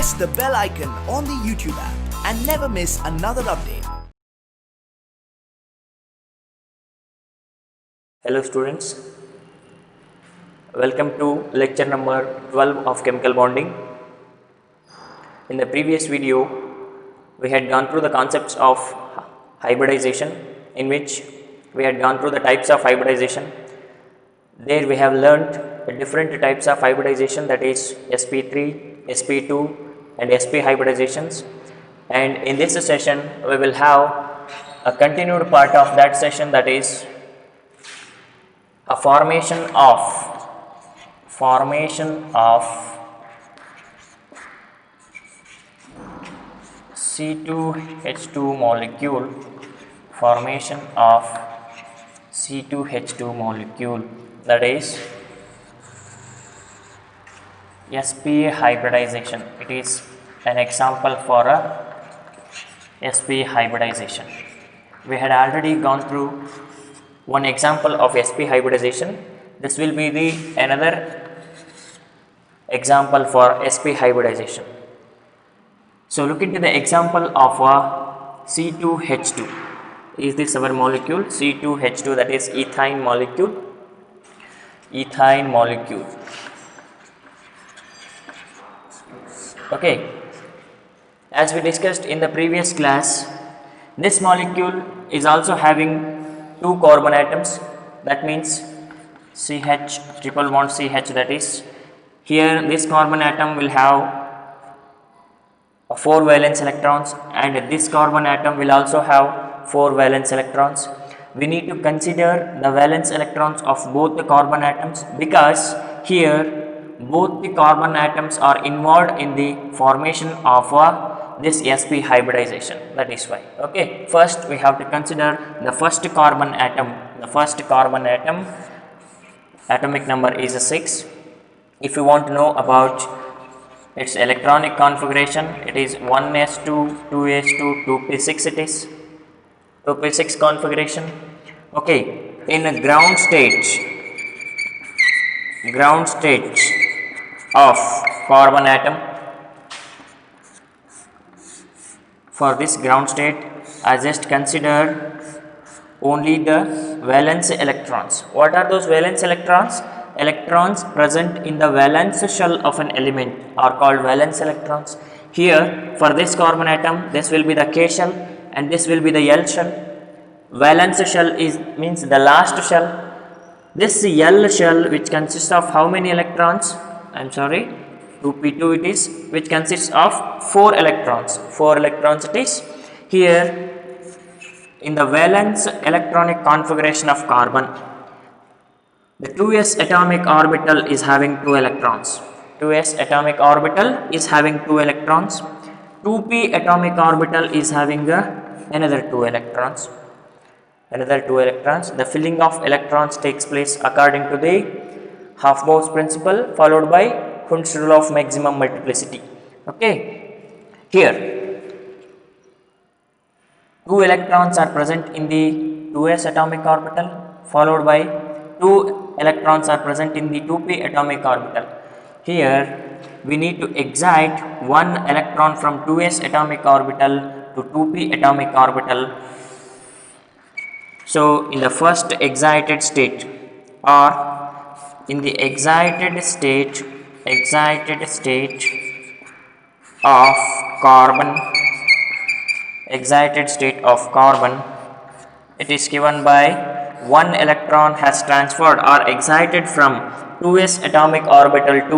press the bell icon on the YouTube app and never miss another update. Hello students, welcome to lecture number 12 of chemical bonding. In the previous video, we had gone through the concepts of hybridization, in which we had gone through the types of hybridization. There we have learnt the different types of hybridization, that is sp3, sp2 and sp hybridizations, and in this session we will have a continued part of that session, that is a formation of C2H2 molecule, that is sp hybridization. It is an example for a sp hybridization. We had already gone through one example of sp hybridization. This will be the another example for sp hybridization. So look into the example of C2H2. Is this our molecule C2H2, that is ethine molecule. Okay, as we discussed in the previous class, this molecule is also having two carbon atoms, that means CH, triple bond CH, that is here this carbon atom will have 4 valence electrons and this carbon atom will also have 4 valence electrons. We need to consider the valence electrons of both the carbon atoms, because here both the carbon atoms are involved in the formation of this sp hybridization. That is why. Okay, first we have to consider the first carbon atom. Atomic number is 6. If you want to know about its electronic configuration, it is 1s2, 2s2, 2p6. It is 2p6 configuration. Okay, in a ground state of carbon atom, for this ground state I just considered only the valence electrons. What are those valence electrons? Electrons present in the valence shell of an element are called valence electrons. Here for this carbon atom, this will be the K shell and this will be the L shell. Valence shell means the last shell. This L shell, which consists of how many electrons? 2p2 it is, which consists of 4 electrons. 4 electrons it is. Here in the valence electronic configuration of carbon, the 2s atomic orbital is having 2 electrons. 2s atomic orbital is having 2 electrons. 2p atomic orbital is having another 2 electrons. The filling of electrons takes place according to the Hofbau's principle, followed by Hund's rule of maximum multiplicity. Okay, here 2 electrons are present in the 2s atomic orbital, followed by 2 electrons are present in the 2p atomic orbital. Here we need to excite 1 electron from 2s atomic orbital to 2p atomic orbital. So in the first excited state, or in the excited state of carbon, it is given by 1 electron has transferred or excited from 2s atomic orbital to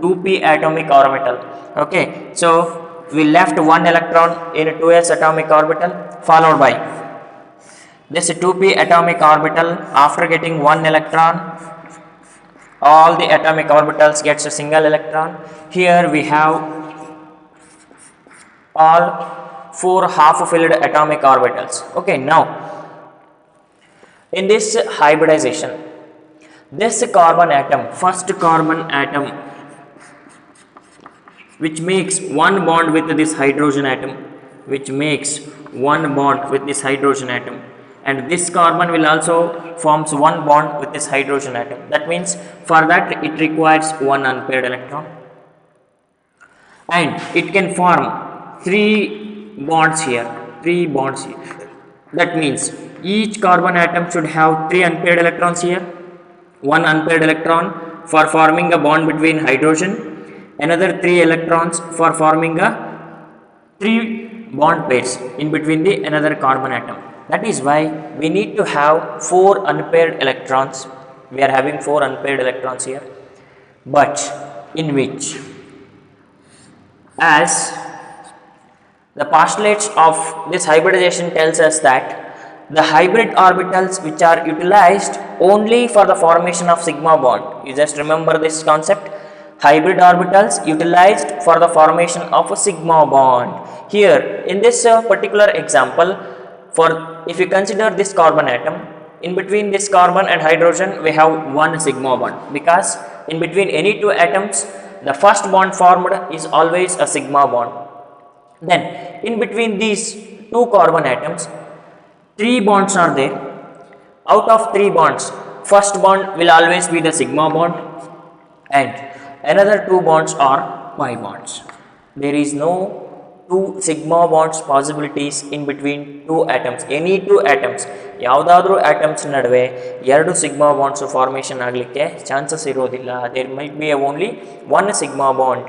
2p atomic orbital. Okay, so we left 1 electron in 2s atomic orbital, followed by this 2p atomic orbital. After getting 1 electron, all the atomic orbitals gets a single electron. Here we have all 4 half-filled atomic orbitals. Okay, now in this hybridization, this carbon atom, first carbon atom, which makes one bond with this hydrogen atom, and this carbon will also forms one bond with this hydrogen atom. That means for that it requires one unpaired electron. and it can form three bonds here, that means each carbon atom should have three unpaired electrons here, one unpaired electron for forming a bond between hydrogen, another three electrons for forming a three bond pairs in between the another carbon atom. That is why we need to have four unpaired electrons. We are having four unpaired electrons here, but in which, as the postulates of this hybridization tells us that the hybrid orbitals which are utilized only for the formation of sigma bond. You just remember this concept. Hybrid orbitals utilized for the formation of a sigma bond. Here in this particular example, for if you consider this carbon atom, in between this carbon and hydrogen we have one sigma bond, because in between any two atoms the first bond formed is always a sigma bond. Then in between these two carbon atoms, three bonds are there. Out of three bonds, first bond will always be the sigma bond, and another two bonds are pi bonds. There is no two sigma bonds possibilities in between two atoms. Any two atoms, ಯಾವುದಾದ್ರೂ atoms ನಡುವೆ ಎರಡು sigma bonds formation ಆಗಲಿಕ್ಕೆ chances ಇರೋದಿಲ್ಲ. There might be only one sigma bond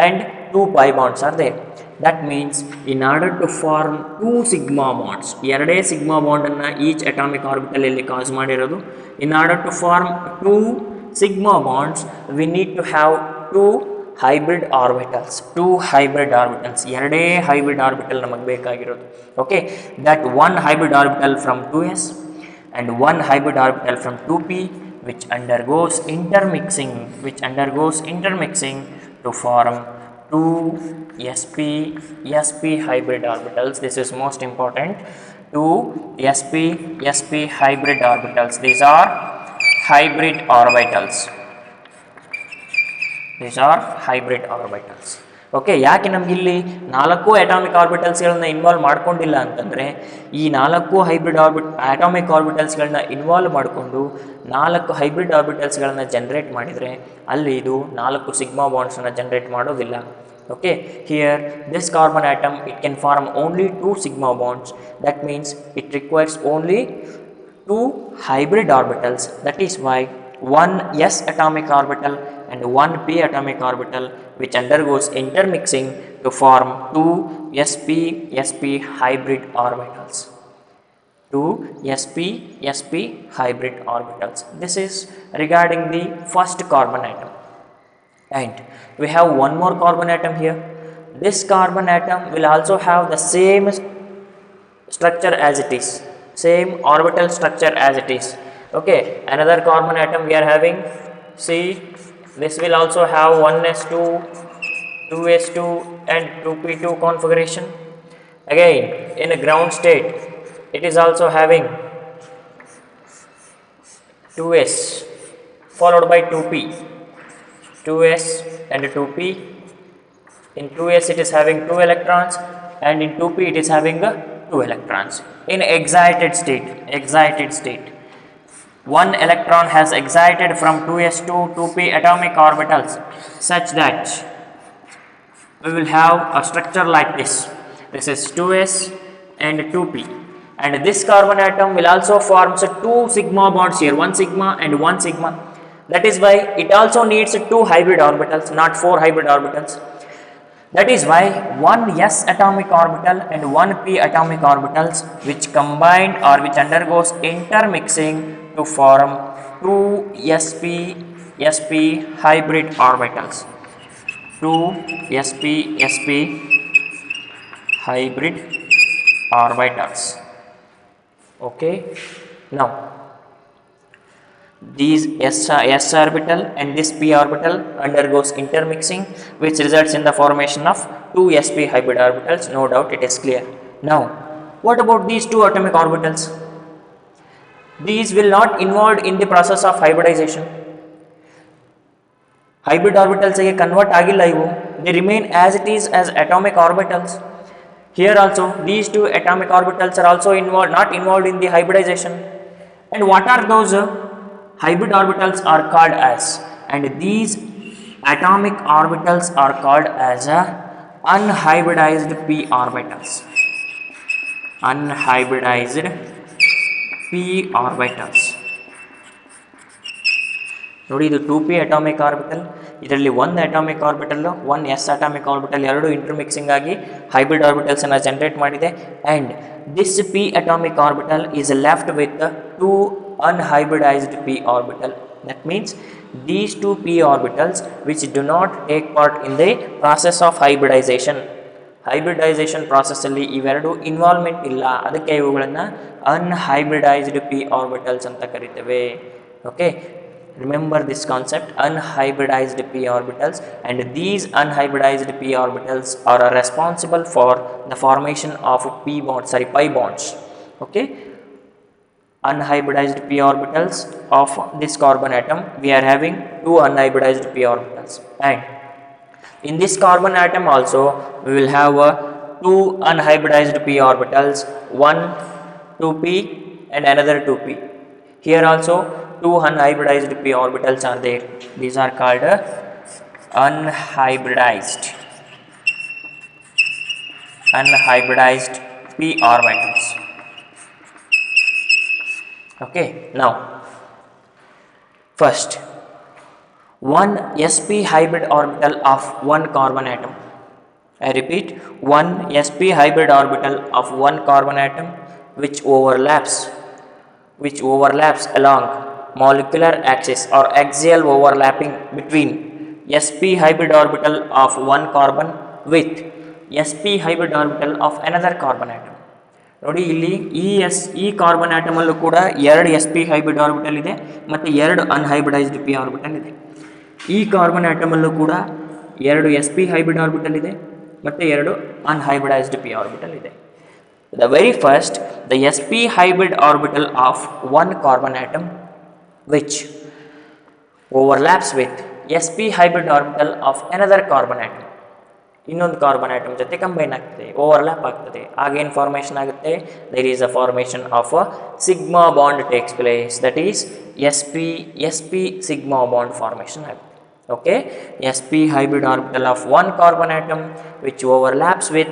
and two pi bonds are there. That means in order to form two sigma bonds, ಎರಡೇ sigma bond ಅನ್ನು each atomic orbital ಅಲ್ಲಿ cause ಮಾಡಿರೋದು. In order to form two sigma bonds, we need to have two hybrid orbitals. ಎರಡೇ hybrid orbital ನಮಗೆ ಬೇಕಾಗಿರೋದು. Okay, that one hybrid orbital from 2s and one hybrid orbital from 2p, which undergoes intermixing to form two sp hybrid orbitals. This is most important. Two sp hybrid orbitals. These are hybrid orbitals. Okay, ಯಾಕೆ ನಮಗಿಲ್ಲಿ ನಾಲ್ಕು atomic ಆರ್ಬಿಟಲ್ಸ್ಗಳನ್ನ involve ಮಾಡ್ಕೊಂಡಿಲ್ಲ ಅಂತಂದರೆ, ಈ ನಾಲ್ಕು atomic ಆರ್ಬಿಟಲ್ಸ್ಗಳನ್ನ involve ಮಾಡಿಕೊಂಡು ನಾಲ್ಕು hybrid ಆರ್ಬಿಟಲ್ಸ್ಗಳನ್ನ generate ಮಾಡಿದರೆ ಅಲ್ಲಿ ಇದು ನಾಲ್ಕು ಸಿಗ್ಮಾ ಬಾಂಡ್ಸನ್ನು ಜನ್ರೇಟ್ ಮಾಡೋದಿಲ್ಲ. Okay, here this carbon atom it can form only two sigma bonds. That means it requires only two hybrid orbitals. That is why one s atomic orbital and one p atomic orbital which undergoes intermixing to form two sp hybrid orbitals. Two sp hybrid orbitals. This is regarding the first carbon atom. And we have one more carbon atom here. This carbon atom will also have the same structure as it is, same orbital structure as it is. Okay, another carbon atom we are having. See, this will also have 1s2, 2s2 and 2p2 configuration. Again, in a ground state it is also having 2s followed by 2p, 2s and 2p. In 2s it is having 2 electrons and in 2p it is having 2 electrons. In excited state, one electron has excited from 2s to 2p atomic orbitals such that we will have a structure like this. This is 2s and 2p, and this carbon atom will also form two sigma bonds here, one sigma and one sigma. That is why it also needs two hybrid orbitals, not four hybrid orbitals. That is why one s atomic orbital and one p atomic orbitals which combined or which undergoes intermixing to form two sp hybrid orbitals. Two sp hybrid orbitals. Okay, now these s orbital and this p orbital undergoes intermixing, which results in the formation of two sp hybrid orbitals. No doubt it is clear. Now what about these two atomic orbitals? These will not involved in the process of hybridization. Hybrid orbitals age convert agilla ivu, they remain as it is as atomic orbitals. Here also these two atomic orbitals are also not involved in the hybridization. And what are those hybrid orbitals are called as? And these atomic orbitals are called as unhybridized p orbitals. Unhybridized p orbitals. ನೋಡಿ ಇದು 2p atomic orbital, ಇದರಲ್ಲಿ ಒಂದು atomic orbital, one S atomic orbital ಎರಡು intermixing ಆಗಿ hybrid orbitals ಅನ್ನು generate ಮಾಡಿದೆ. And this p atomic orbital is left with 2 unhybridized p orbital. That means these 2 p orbitals which do not take part in the process of hybridization. Hybridization ಪ್ರಾಸೆಸ್ಸಲ್ಲಿ ಇವೆರಡು involvement ಇಲ್ಲ, ಅದಕ್ಕೆ ಇವುಗಳನ್ನು ಅನ್ಹೈಬ್ರಿಡೈಸ್ಡ್ P orbitals ಅಂತ ಕರಿತೇವೆ. Okay, remember this concept, unhybridized p orbitals, and these unhybridized p orbitals are responsible for the formation of pi bonds. Okay, unhybridized p orbitals of this carbon atom, we are having 2 unhybridized p orbitals, and in this carbon atom also we will have 2 unhybridized p orbitals, one 2p and another 2p. Here also 2 unhybridized p orbitals are there. These are called unhybridized p orbitals. Okay, now first, one sp hybrid orbital of one carbon atom. I repeat, one sp hybrid orbital of one carbon atom which overlaps along molecular axis or axial overlapping between sp hybrid orbital of one carbon with sp hybrid orbital of another carbon atom. ನೋಡಿ ಇಲ್ಲಿ ಈ carbon ಆಟಮಲ್ಲೂ ಕೂಡ ಎರಡು sp hybrid orbital ಇದೆ ಮತ್ತು ಎರಡು ಅನ್ಹೈಬ್ರಿಡೈಸ್ಡ್ p orbital ಇದೆ. ಈ ಕಾರ್ಬನ್ ಆಟಮಲ್ಲೂ ಕೂಡ ಎರಡು sp ಹೈಬ್ರಿಡ್ ಆರ್ಬಿಟಲ್ ಇದೆ ಮತ್ತು ಎರಡು ಅನ್ಹೈಬ್ರಿಡೈಸ್ಡ್ p ಆರ್ಬಿಟಲ್ ಇದೆ. The very first, the sp hybrid orbital of one carbon atom which overlaps with sp hybrid orbital of another carbon atom. ಇನ್ನೊಂದು ಕಾರ್ಬನ್ ಆಟಮ್ ಜೊತೆ ಕಂಬೈನ್ ಆಗ್ತದೆ, ಓವರ್ಲ್ಯಾಪ್ ಆಗ್ತದೆ, ಆಗೇನು ಫಾರ್ಮೇಷನ್ ಆಗುತ್ತೆ, there is a formation of a sigma bond takes place, that is sp sigma bond formation ಆಗುತ್ತೆ. Okay, sp hybrid orbital of one carbon atom which overlaps with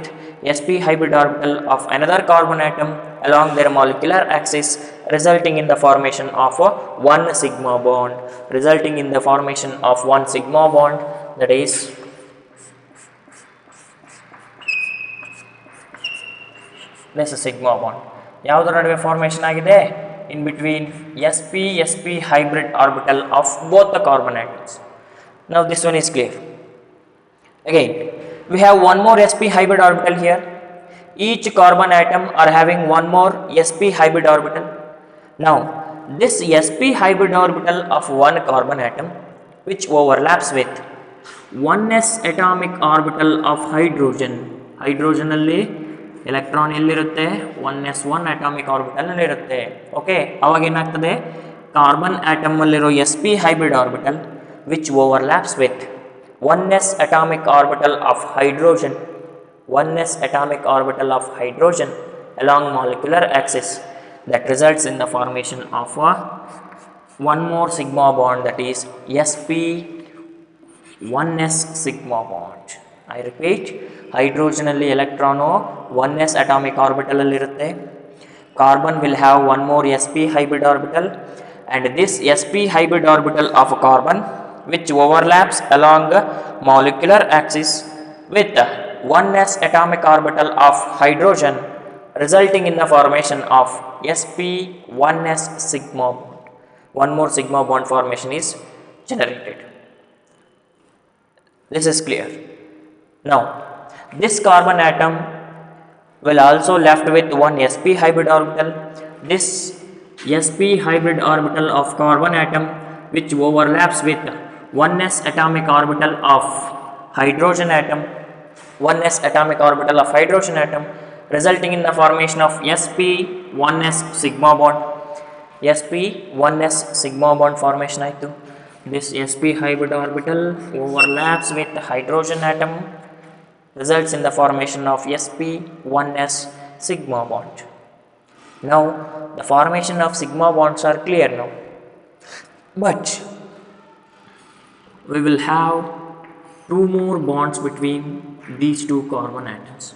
sp hybrid orbital of another carbon atom along their molecular axis, resulting in the formation of one sigma bond, that is this sigma bond. ಯಾವುದರ ನಡುವೆ formation ಆಗಿದೆ? in between sp hybrid orbital of both the carbon atoms. Now this one is clear. Again, we have one more sp hybrid orbital here. Each carbon atom are having one more sp hybrid orbital. Now this sp hybrid orbital of one carbon atom which overlaps with 1s atomic orbital of hydrogen. hydrogen ಅಲ್ಲಿ electron ಎಲ್ಲಿರುತ್ತೆ? 1s1 atomic orbital ಅಲ್ಲಿ ಇರುತ್ತೆ. Okay, ಅವಾಗ ಏನಾಗ್ತದೆ, carbon atom ಅಲ್ಲಿರೋ sp hybrid orbital which overlaps with 1s atomic orbital of hydrogen, 1s atomic orbital of hydrogen along molecular axis, that results in the formation of one more sigma bond, that is sp 1s sigma bond. I repeat, hydrogen ಅಲ್ಲಿ electron 1s atomic orbital ಅಲ್ಲಿ ಇರುತ್ತೆ. Carbon will have one more sp hybrid orbital, and this sp hybrid orbital of carbon which overlaps along molecular axis with 1s atomic orbital of hydrogen, resulting in the formation of sp 1s sigma bond. One more sigma bond formation is generated. This is clear. Now this carbon atom will also left with one sp hybrid orbital. This sp hybrid orbital of carbon atom which overlaps with 1s atomic orbital of hydrogen atom, 1s atomic orbital of hydrogen atom, resulting in the formation of sp 1s sigma bond. sp 1s sigma bond formation ಆಯಿತು. This sp hybrid orbital overlaps with the hydrogen atom, results in the formation of sp 1s sigma bond. Now the formation of sigma bonds are clear now, but we will have two more bonds between these two carbon atoms.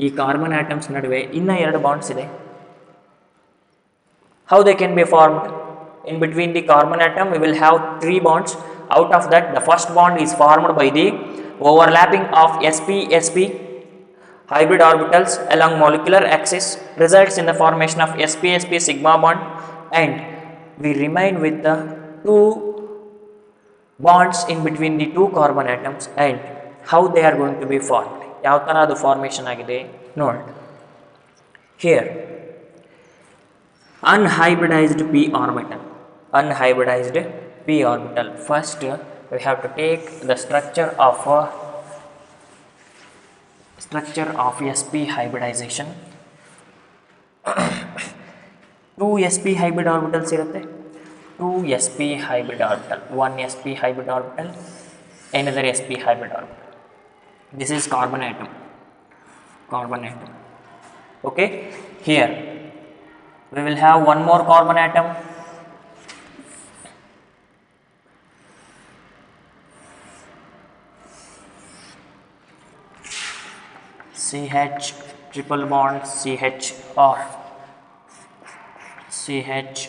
ಈ carbon atoms ನಡುವೆ ಇನ್ನ ಎರಡು bonds ಇದೆ. How they can be formed? In between the carbon atom we will have three bonds. Out of that, the first bond is formed by the overlapping of sp-sp hybrid orbitals along molecular axis, results in the formation of sp-sp sigma bond, and we remain with the two bonds in between the two carbon atoms and how they are going to be formed. ಯಾವ ಥರ ಅದು formation ಆಗಿದೆ ನೋಡಿ. Here, unhybridized p orbital. Unhybridized p orbital. First, we have to take the structure of sp hybridization. Two sp hybrid orbitals ಇರುತ್ತೆ. Two sp hybrid orbital. One sp hybrid orbital, another sp hybrid orbital. This is carbon atom. Carbon atom. Okay. Here we will have one more carbon atom. CH triple bond CH or CH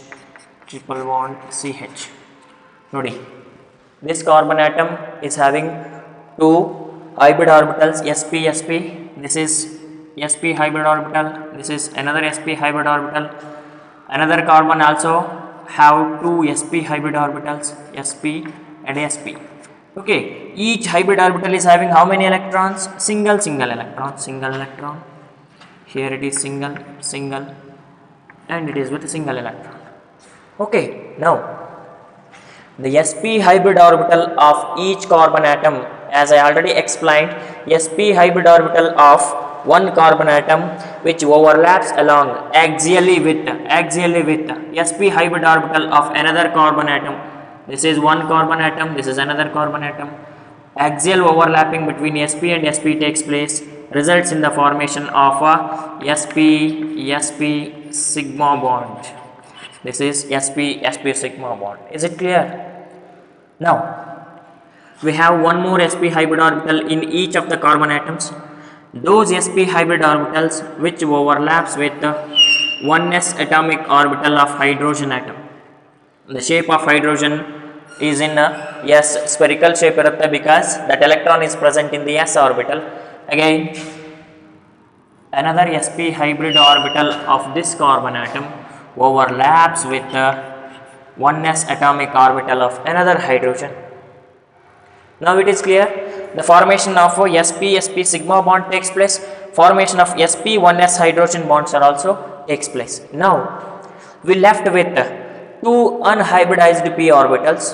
triple bond CH. Nodi, this carbon atom is having two hybrid orbitals sp sp. This is sp hybrid orbital, this is another sp hybrid orbital. Another carbon also have two sp hybrid orbitals, sp and sp. Okay, each hybrid orbital is having how many electrons? Single electron. Here it is single and it is with a single electron. Okay, now the sp hybrid orbital of each carbon atom, as I already explained, sp hybrid orbital of one carbon atom which overlaps along axially with sp hybrid orbital of another carbon atom. This is one carbon atom, this is another carbon atom. Axial overlapping between sp and sp takes place, results in the formation of a sp sigma bond. This is sp sigma bond. Is it clear? Now we have one more sp hybrid orbital in each of the carbon atoms. Those sp hybrid orbitals which overlaps with the 1s atomic orbital of hydrogen atom. The shape of hydrogen is in a s spherical shape irutte because that electron is present in the s orbital. Again, another sp hybrid orbital of this carbon atom overlaps with the 1s atomic orbital of another hydrogen. Now it is clear, the formation of sp sigma bond takes place, formation of sp 1s hydrogen bonds are also takes place. Now we left with two unhybridized p orbitals.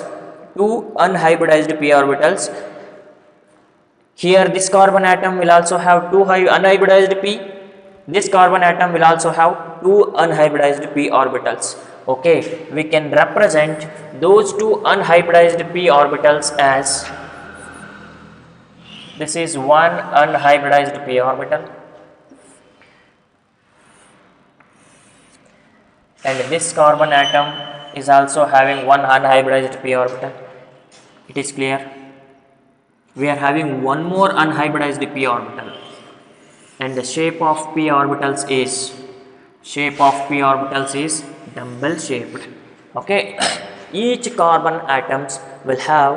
Here this carbon atom will also have two unhybridized p. This carbon atom will also have two unhybridized p orbitals. Okay, we can represent those two unhybridized p orbitals as, this is one unhybridized p orbital and this carbon atom is also having one unhybridized p orbital. It is clear? We are having one more unhybridized p orbital and the shape of p orbitals is dumbbell shaped. Okay, each carbon atoms will have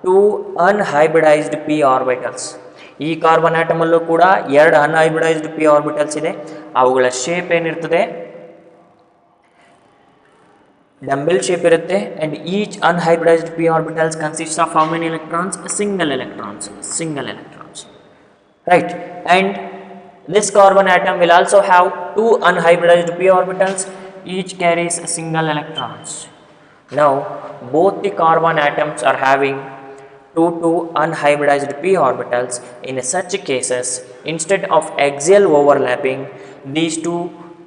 two unhybridized p orbitals. ಈ carbon atom ಅಲ್ಲೂ ಕೂಡ ಎರಡು ಅನ್ಹೈಬ್ರಿಡೈಸ್ಡ್ p orbitals ಇದೆ. ಅವುಗಳ shape ಏನಿರ್ತದೆ? Dumbbell shape ಇರುತ್ತೆ and each unhybridized p orbitals consists of how many electrons? Single electrons. Right, and this carbon atom will also have two unhybridized p orbitals, each carries a single electrons. Now both the carbon atoms are having two unhybridized p orbitals. In such cases, instead of axial overlapping, these two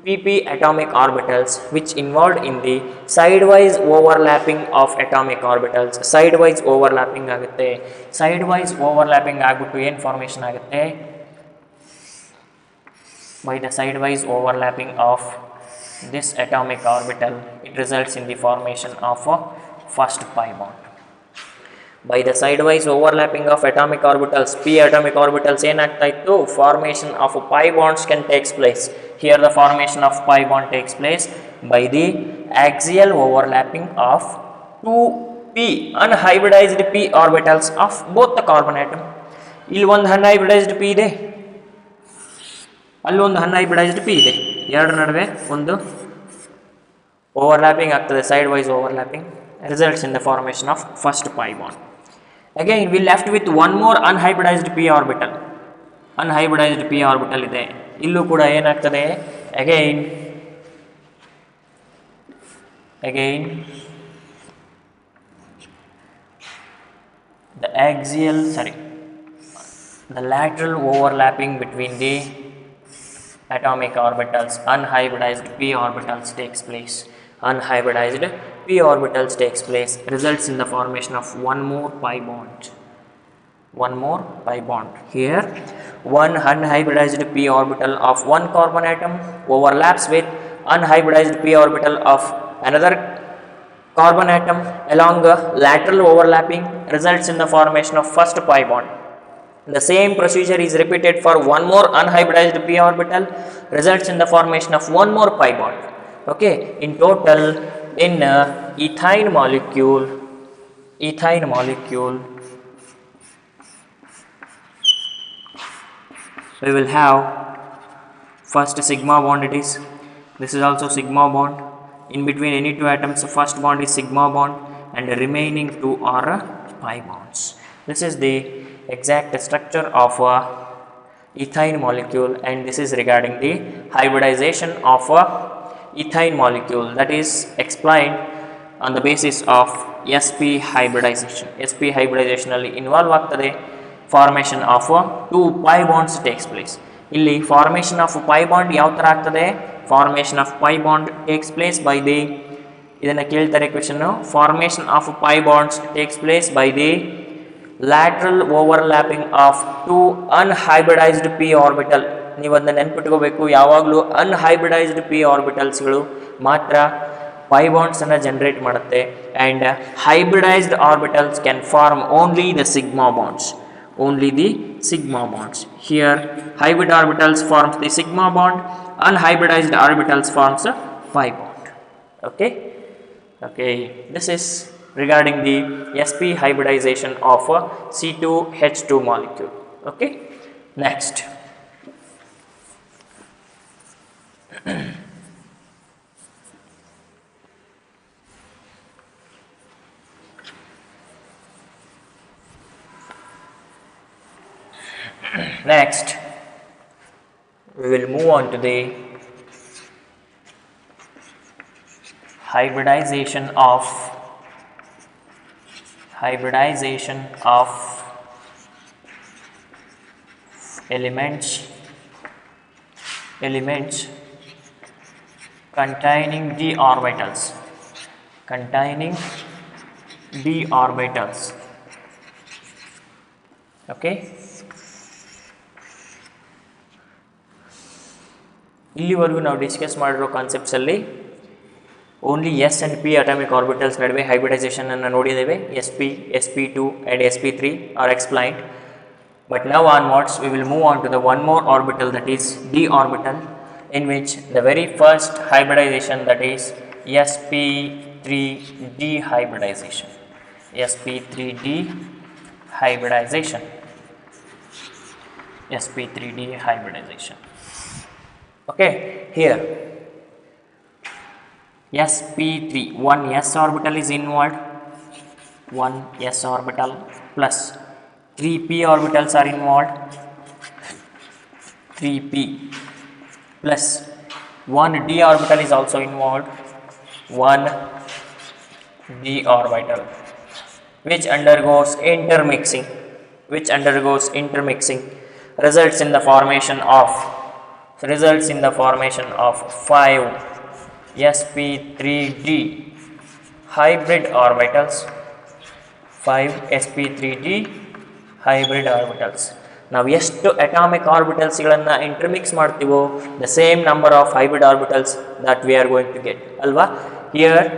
pp atomic orbitals which involved in the sidewise overlapping of atomic orbitals, sidewise overlapping ಆಗುತ್ತೆ. Sidewise overlapping ಆಗ್ಬಿಟ್ಟು ಏನು formation ಆಗುತ್ತೆ? By the sidewise overlapping of this atomic orbital, it results in the formation of a first pi bond. By the sidewise overlapping of atomic orbitals, p atomic orbitals ಏನಾಗ್ತಾ ಇತ್ತು, formation of pi bonds can takes place. Here the formation of pi bond takes place by the axial overlapping of two p unhybridized p orbitals of both the carbon atom. ಇಲ್ಲಿ ಒಂದು unhybridized p ಇದೆ, ಅಲ್ಲಿ ಒಂದು unhybridized p ಇದೆ, ಎರಡರ ನಡುವೆ ಒಂದು overlapping ಆಗ್ತದೆ, sidewise overlapping results in the formation of first pi bond. Again we left with one more unhybridized p orbital. Unhybridized p orbital ಇದೆ, ಇಲ್ಲೂ ಕೂಡ ಏನಾಗ್ತದೆ, again the lateral overlapping between the atomic orbitals, unhybridized p orbitals takes place. Unhybridized p orbitals takes place, results in the formation of one more pi bond. Here one unhybridized p orbital of one carbon atom overlaps with unhybridized p orbital of another carbon atom along a lateral overlapping, results in the formation of first pi bond. The same procedure is repeated for one more unhybridized p orbital, results in the formation of one more pi bond. Okay, in total in ethane molecule we will have first sigma bond, it is, this is also sigma bond, in between any two atoms first bond is sigma bond and the remaining two are pi bonds. This is the exact structure of a ethane molecule, and this is regarding the hybridization of a ethane molecule, that is explained on the basis of sp hybridization. sp hybridization ಅಲ್ಲಿ involve ಆಗ್ತದೆ, formation of two pi bonds takes place. ಇಲ್ಲಿ formation of pi bond ಯಾವ ಥರ ಆಗ್ತದೆ, formation of pi bond takes place by the, ಇದನ್ನು ಕೇಳ್ತಾರೆ ಕ್ವೆಶನ್ನು, formation of pi bonds takes place by the lateral overlapping of two unhybridized p orbital. ನೀವು ಅದನ್ನ ನೆನ್ಪಿಟ್ಕೋಬೇಕು, ಯಾವಾಗಲೂ ಅನ್ಹೈಬ್ರಿಡೈಸ್ಡ್ ಪಿ ಆರ್ಬಿಟಲ್ಸ್ಗಳು ಮಾತ್ರ ಪೈ ಬಾಂಡ್ಸ್ ಅನ್ನು ಜನರೇಟ್ ಮಾಡುತ್ತೆ, and hybridized orbitals can form only the sigma bonds. Here hybrid orbitals forms the sigma bond, unhybridized orbitals forms a pi bond. Okay, this is regarding the sp hybridization of a C2H2 molecule. Okay, next we will move on to the hybridization of elements containing d orbitals. Okay, ಇಲ್ಲಿವರೆಗೂ ನಾವು discuss ಮಾಡಿರೋ concepts ಅಲ್ಲಿ only S and P atomic orbitals ನಡುವೆ hybridization ಅನ್ನು ನೋಡಿದ್ದೇವೆ. sp2 and sp3 are explained, but now onwards we will move on to the one more orbital, that is d orbital, in which the very first hybridization, that is sp3d hybridization. Okay, here sp3, one s orbital is involved, one s orbital plus 3p orbitals are involved, 3p plus one d orbital is also involved, one d orbital, which undergoes intermixing, results in the formation of 5 sp3d hybrid orbitals. ನಾವು ಎಷ್ಟು atomic ಆರ್ಬಿಟಲ್ಸ್ಗಳನ್ನು intermix ಮಾಡ್ತೀವೋ the same number of hybrid orbitals that we are going to get ಅಲ್ವಾ. Here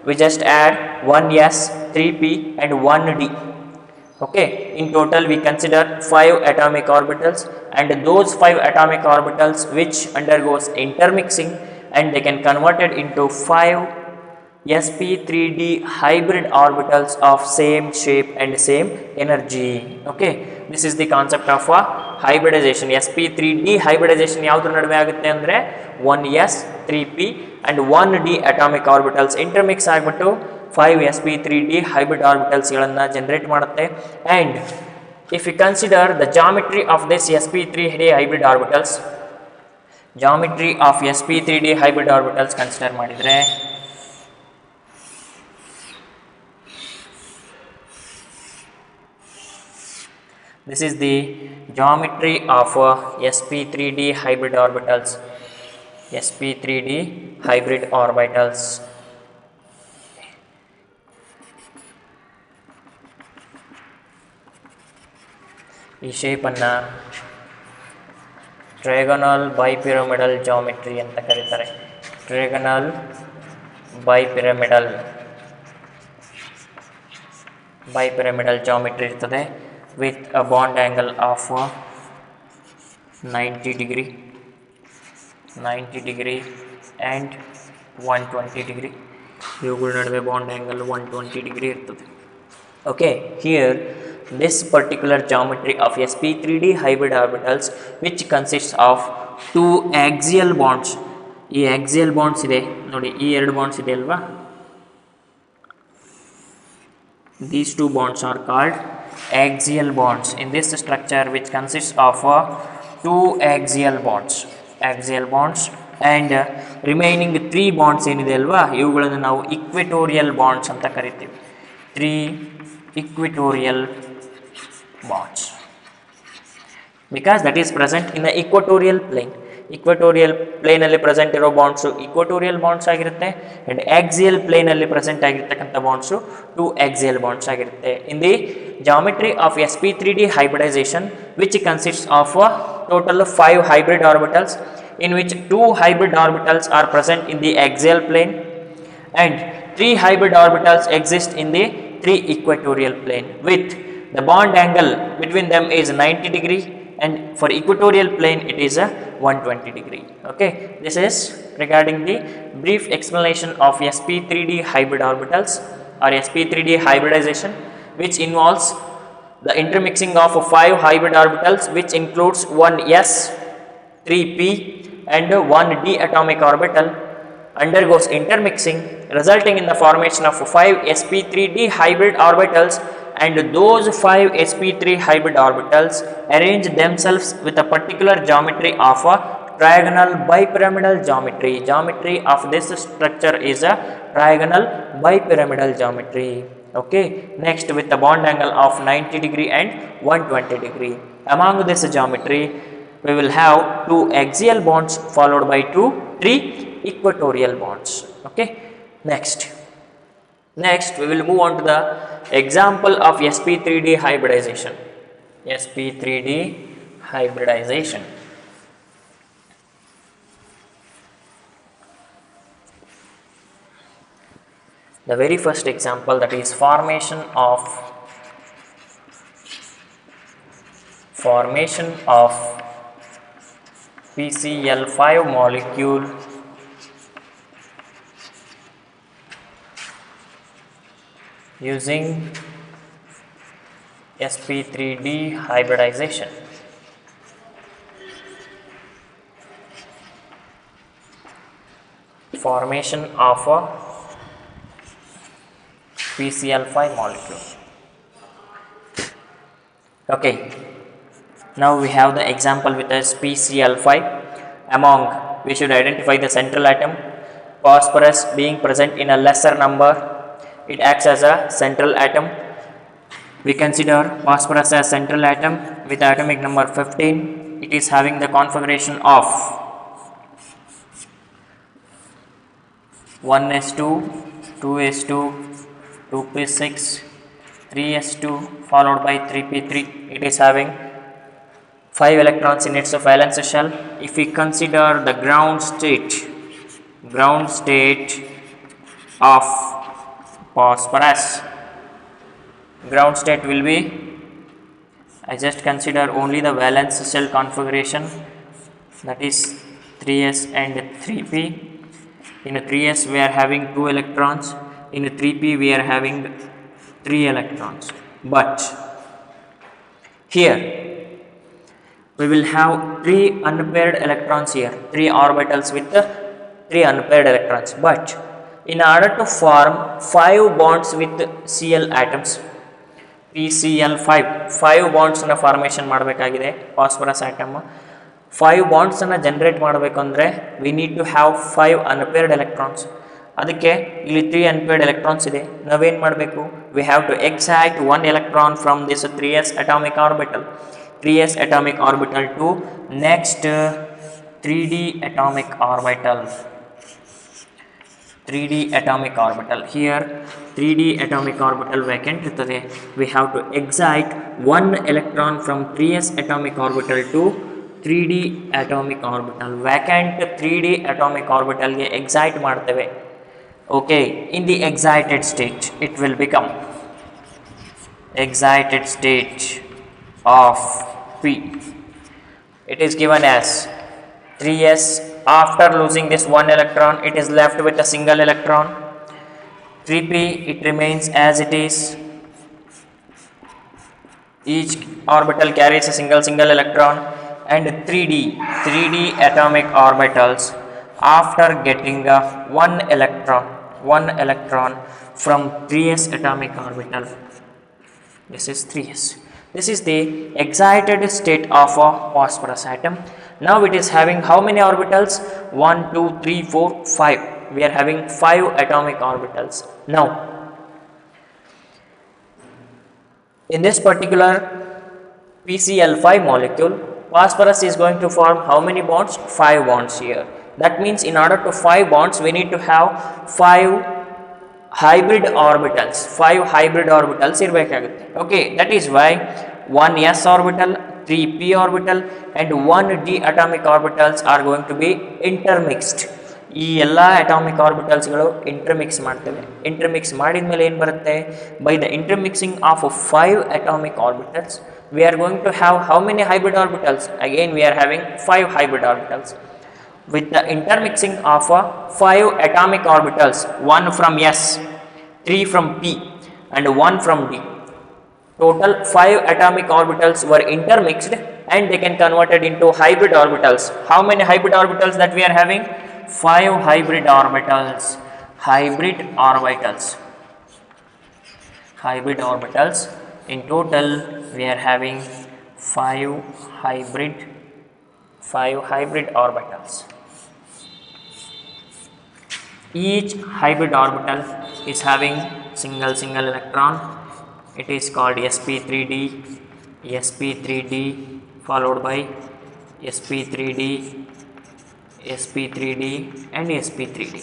we just add 1s 3p and 1d. Okay, in total we consider 5 atomic orbitals, and those 5 atomic orbitals which undergoes intermixing, and they can convert it into 5 sp3d hybrid orbitals of same shape and same energy. Okay, this is the concept of a hybridization. sp3d hybridization ಯಾವ್ದ್ರ ನಡುವೆ ಆಗುತ್ತೆ ಅಂದ್ರೆ 1s 3p and 1d atomic orbitals intermix ಆಗಿಬಿಟ್ಟು 5 sp3d hybrid orbitals ಗಳನ್ನ generate ಮಾಡುತ್ತೆ. And if we consider the geometry of this sp3d hybrid orbitals, geometry of sp3d hybrid orbitals consider ಮಾಡಿದ್ರೆ this is the geometry of sp3d hybrid orbitals. sp3d hybrid orbitals. ಈ ಶೇಪನ್ನು ಟ್ರೈಗೊನಲ್ ಬೈಪಿರಮಿಡಲ್ geometry ಅಂತ ಕರೀತಾರೆ. ಟ್ರೈಗೊನಲ್ ಬೈಪಿರಮಿಡಲ್ geometry ಇರ್ತದೆ with a bond angle of 90 degree and 120 degree. ಇವುಗಳ ನಡುವೆ bond angle 120 degree ಇರ್ತದೆ. Okay, here this particular geometry of sp3d hybrid orbitals which consists of 2 axial bonds. ಈ axial bonds ಇದೆ ನೋಡಿ, ಈ 2 bonds ಇದೆ ಅಲ್ವಾ, these 2 bonds are called axial bonds in this structure, which consists of 2 axial bonds and remaining 3 bonds ಏನಿದೆ ಅಲ್ವಾ, ಇವುಗಳನ್ನು ನಾವು equatorial bonds ಅಂತ ಕರಿತೀವಿ. 3 equatorial bonds because that is present in the equatorial plane. equatorial plane ಅಲ್ಲಿ present ಇರೋ bonds equatorial bonds ಆಗಿರುತ್ತೆ, and axial plane ಅಲ್ಲಿ ಪ್ರೆಸೆಂಟ್ ಆಗಿರ್ತಕ್ಕಂಥ ಬಾಂಡ್ಸು 2 axial bonds ಆಗಿರುತ್ತೆ. In the geometry of sp3d hybridization, which consists of a total of 5 hybrid orbitals, in which 2 hybrid orbitals are present in the axial plane and 3 hybrid orbitals exist in the 3 equatorial plane, with the bond angle between them is 90 degree, and for equatorial plane it is a 120 degree. Okay, this is regarding the brief explanation of sp3d hybrid orbitals or sp3d hybridization, which involves the intermixing of 5 hybrid orbitals, which includes 1 s 3p and 1 d atomic orbital undergoes intermixing, resulting in the formation of 5 sp3d hybrid orbitals, and those 5 sp3 hybrid orbitals arrange themselves with a particular geometry of a trigonal bipyramidal geometry. Geometry of this structure is a trigonal bipyramidal geometry. Okay, next with the bond angle of 90 degree and 120 degree. Among this geometry we will have 2 axial bonds followed by 3 equatorial bonds. Okay, next we will move on to the example of sp3d hybridization. The very first example, that is formation of PCl5 molecule using sp3d hybridization. Formation of a PCl5 molecule. Okay, now we have the example with us PCl5. Among, we should identify the central atom, phosphorus being present in a lesser number. It acts as a central atom. We consider phosphorus as central atom with atomic number 15. It is having the configuration of 1s2, 2s2, 2p6, 3s2 followed by 3p3. It is having 5 electrons in its valence shell. If we consider the ground state of phosphorus, ground state will be I just consider only the valence shell configuration, that is 3s and 3p. In a 3s we are having 2 electrons, in a 3p we are having 3 electrons. But here we will have 3 unpaired electrons here, 3 orbitals with the 3 unpaired electrons. But in order to form 5 bonds with Cl atoms, PCl5, 5 bonds ಅನ್ನು formation ಮಾಡಬೇಕಾಗಿದೆ phosphorus atom. 5 bonds ಅನ್ನು generate ಮಾಡಬೇಕಂದ್ರೆ we need to have 5 unpaired electrons. ಅದಕ್ಕೆ ಇಲ್ಲಿ 3 unpaired electrons ಇದೆ. ನಾವೇನು ಮಾಡಬೇಕು? We have to excite 1 electron from this 3s atomic orbital, 3s atomic orbital to next 3d atomic orbital. 3d atomic orbital, here 3d atomic orbital vacant ಇರುತ್ತದೆ. We have to excite 1 electron from 3s atomic orbital to 3d atomic orbital. Vacant 3d atomic orbital ಗೆ excite ಮಾಡ್ತೇವೆ. Okay, in the excited state it will become excited state of P. It is given as 3s. After losing this 1 electron, it is left with a single electron. 3p, it remains as it is. Each orbital carries a single electron. And 3d atomic orbitals, after getting 1 electron from 3s atomic orbital. This is 3s. This is the excited state of a phosphorus atom. Now it is having how many orbitals? 1, 2, 3, 4, 5. We are having 5 atomic orbitals. Now, in this particular PCl5 molecule, phosphorus is going to form how many bonds? 5 bonds here. That means in order to 5 bonds, we need to have 5 hybrid orbitals. 5 hybrid orbitals ಇರಬೇಕಾಗುತ್ತೆ. Okay, that is why 1 s orbital, 3 p orbital and 1 d atomic orbitals are going to be intermixed. ಈ ಎಲ್ಲ atomic ಆರ್ಬಿಟಲ್ಸ್ಗಳು ಇಂಟರ್ಮಿಕ್ಸ್ ಮಾಡ್ತೇವೆ. ಇಂಟರ್ಮಿಕ್ಸ್ ಮಾಡಿದ ಮೇಲೆ ಏನು ಬರುತ್ತೆ? By the intermixing of 5 atomic orbitals, we are going to have how many hybrid orbitals? Again, we are having 5 hybrid orbitals. With the intermixing of 5 atomic orbitals, 1 from s, 3 from p and 1 from d. Total 5 atomic orbitals were intermixed and they can converted into hybrid orbitals. How many hybrid orbitals that we are having? 5 hybrid orbitals. Hybrid orbitals. Hybrid orbitals. In total, we are having 5 hybrid orbitals. Each hybrid orbital is having single electron. It is called sp3d, sp3d followed by sp3d, sp3d and sp3d.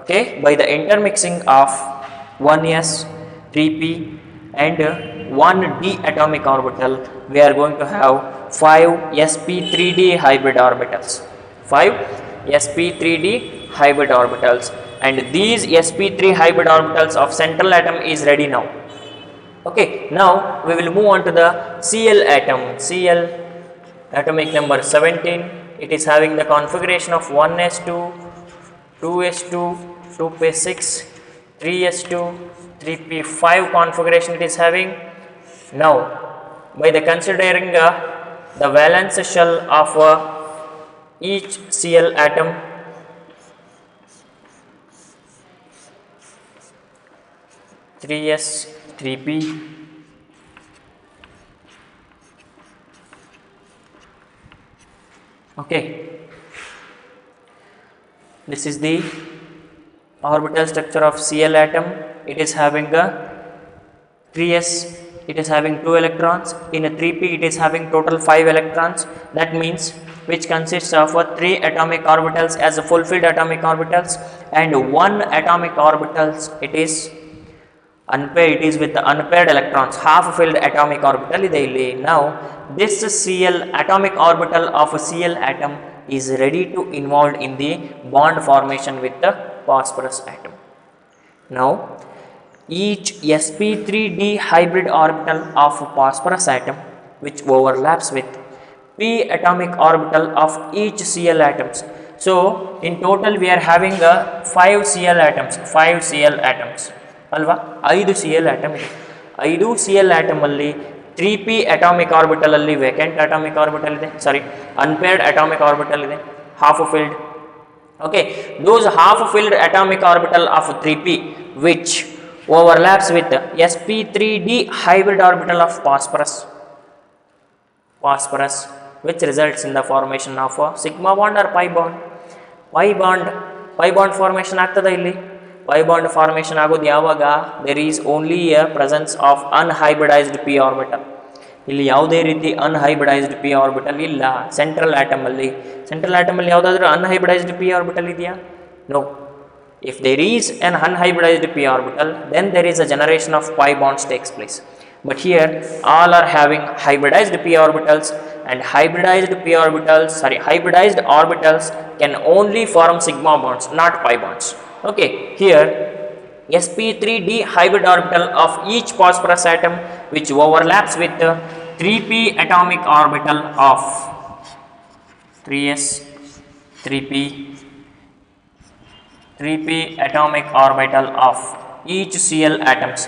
Okay, by the intermixing of 1s, 3p and 1d atomic orbital, we are going to have 5 sp3d hybrid orbitals. 5 sp3d hybrid orbitals, and these sp3 hybrid orbitals of central atom is ready now. Okay, now we will move on to the Cl atom. Cl atomic number 17. It is having the configuration of 1s2, 2s2, 2p6, 3s2, 3p5 configuration it is having. Now, by the considering the valence shell of each Cl atom, three s, 3p, okay. This is the orbital structure of Cl atom. It is having a 3s, it is having 2 electrons. In a 3p, it is having total 5 electrons. That means which consists of 3 atomic orbitals as a fulfilled atomic orbitals and 1 atomic orbitals it is unpaired, it is with the unpaired electrons, half filled atomic orbital ide illi. Now this Cl atomic orbital of a Cl atom is ready to involved in the bond formation with the phosphorus atom. Now each sp3d hybrid orbital of a phosphorus atom which overlaps with p atomic orbital of each Cl atoms. So in total we are having 5 Cl atoms, 5 Cl atoms ಅಲ್ವಾ, 5 Cl atom ಇದೆ. 5 Cl atom ಅಲ್ಲಿ 3p atomic orbital ಅಲ್ಲಿ vacant atomic orbital ಇದೆ, ಸಾರಿ unpaired atomic orbital ಇದೆ, half filled. Okay, those half filled atomic orbital of 3p which overlaps with sp3d hybrid orbital of phosphorus, which results in the formation of a sigma bond or pi bond. pi bond formation ಆಗ್ತದ ಇಲ್ಲಿ. pi bond formation ಆಗೋದು ಯಾವಾಗ there is only a presence of unhybridized p orbital. ಇಲ್ಲಿ ಯಾವುದೇ ರೀತಿ unhybridized p orbital ಇಲ್ಲ central atom ಅಲ್ಲಿ. ಯಾವುದಾದ್ರೂ unhybridized p orbital ಇದೆಯಾ? No. If there is an unhybridized p orbital, then there is a generation of pi bonds takes place. But here all are having hybridized p orbitals, and hybridized orbitals can only form sigma bonds, not pi bonds. Okay, here sp3d hybrid orbital of each phosphorus atom which overlaps with the 3p atomic orbital of 3s 3p atomic orbital of each Cl atoms.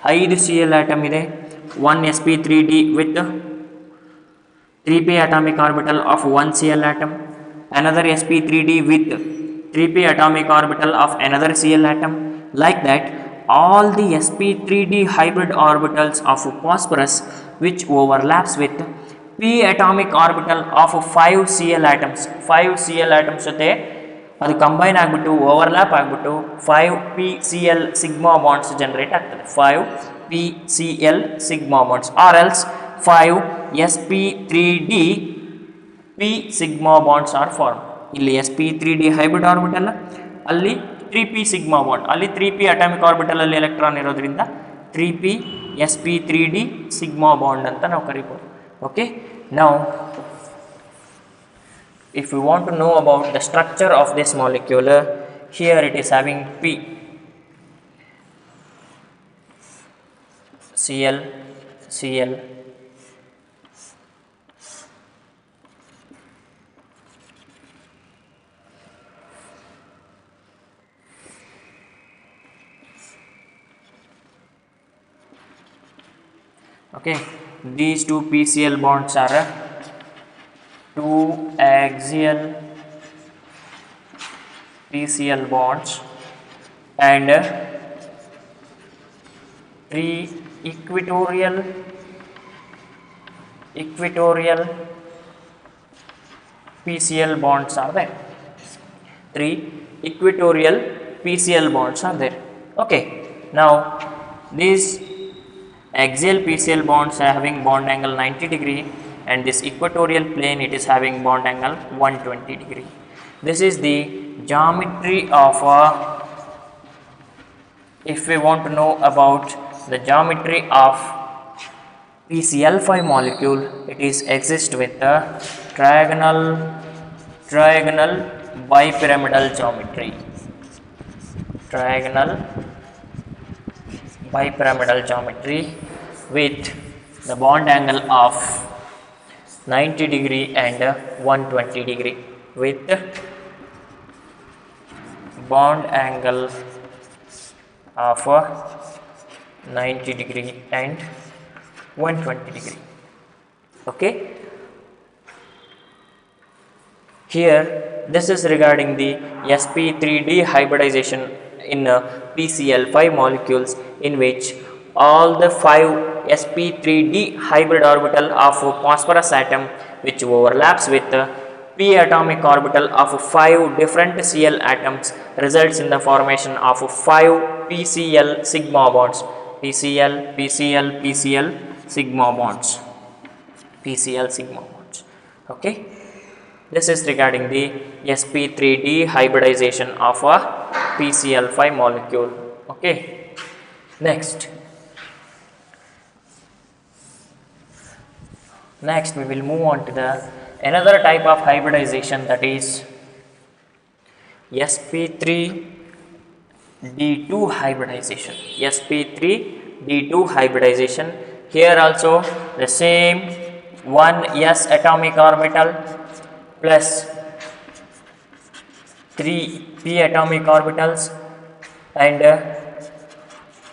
5 Cl atom ಇದೆ, 1 sp3d with 3p atomic orbital of 1 Cl atom, another sp3d with 3p atomic orbital of another Cl atom. Like that, all the sp3d hybrid orbitals of phosphorus which overlaps with p atomic orbital of 5 Cl atoms. 5 Cl atoms ಜೊತೆ ಅದು combine ಆಗಿಬಿಟ್ಟು overlap ಆಗಿಬಿಟ್ಟು 5pCl sigma bonds generate ಆಗ್ತದೆ. 5pCl sigma bonds or else 5sp3d p sigma bonds are form. ಇಲ್ಲಿ sp3d hybrid orbital, ಅಲ್ಲಿ 3p sigma bond, ಅಲ್ಲಿ 3p atomic orbital ಅಲ್ಲಿ electron ಇರೋದ್ರಿಂದ 3p sp3d ಸಿಗ್ಮಾ ಬಾಂಡ್ ಅಂತ ನಾವು ಕರಿಬೋದು. ಓಕೆ, ನಾವು if we want to know about the structure of this molecule, here it is having p Cl okay, these two PCl bonds are two axial PCl bonds and three equatorial PCl bonds are there. 3 equatorial PCl bonds are there. Okay, now these axial PCl bonds are having bond angle 90 degree, and this equatorial plane it is having bond angle 120 degree. This is the geometry of if we want to know about the geometry of PCl5 molecule, it is exist with the trigonal bipyramidal geometry. With the bond angle of 90 degree and 120 degree, with bond angle of 90 degree and 120 degree. Okay, here this is regarding the sp3d hybridization in PCl5 molecules, in which all the 5 sp3d hybrid orbital of phosphorus atom which overlaps with p atomic orbital of 5 different Cl atoms results in the formation of 5 PCl sigma bonds. PCl sigma bonds. Okay, this is regarding the sp3d hybridization of a PCl5 molecule. Okay, next we will move on to the another type of hybridization, that is sp3d2 hybridization. Here also the same 1 s atomic orbital plus 3 p atomic orbitals and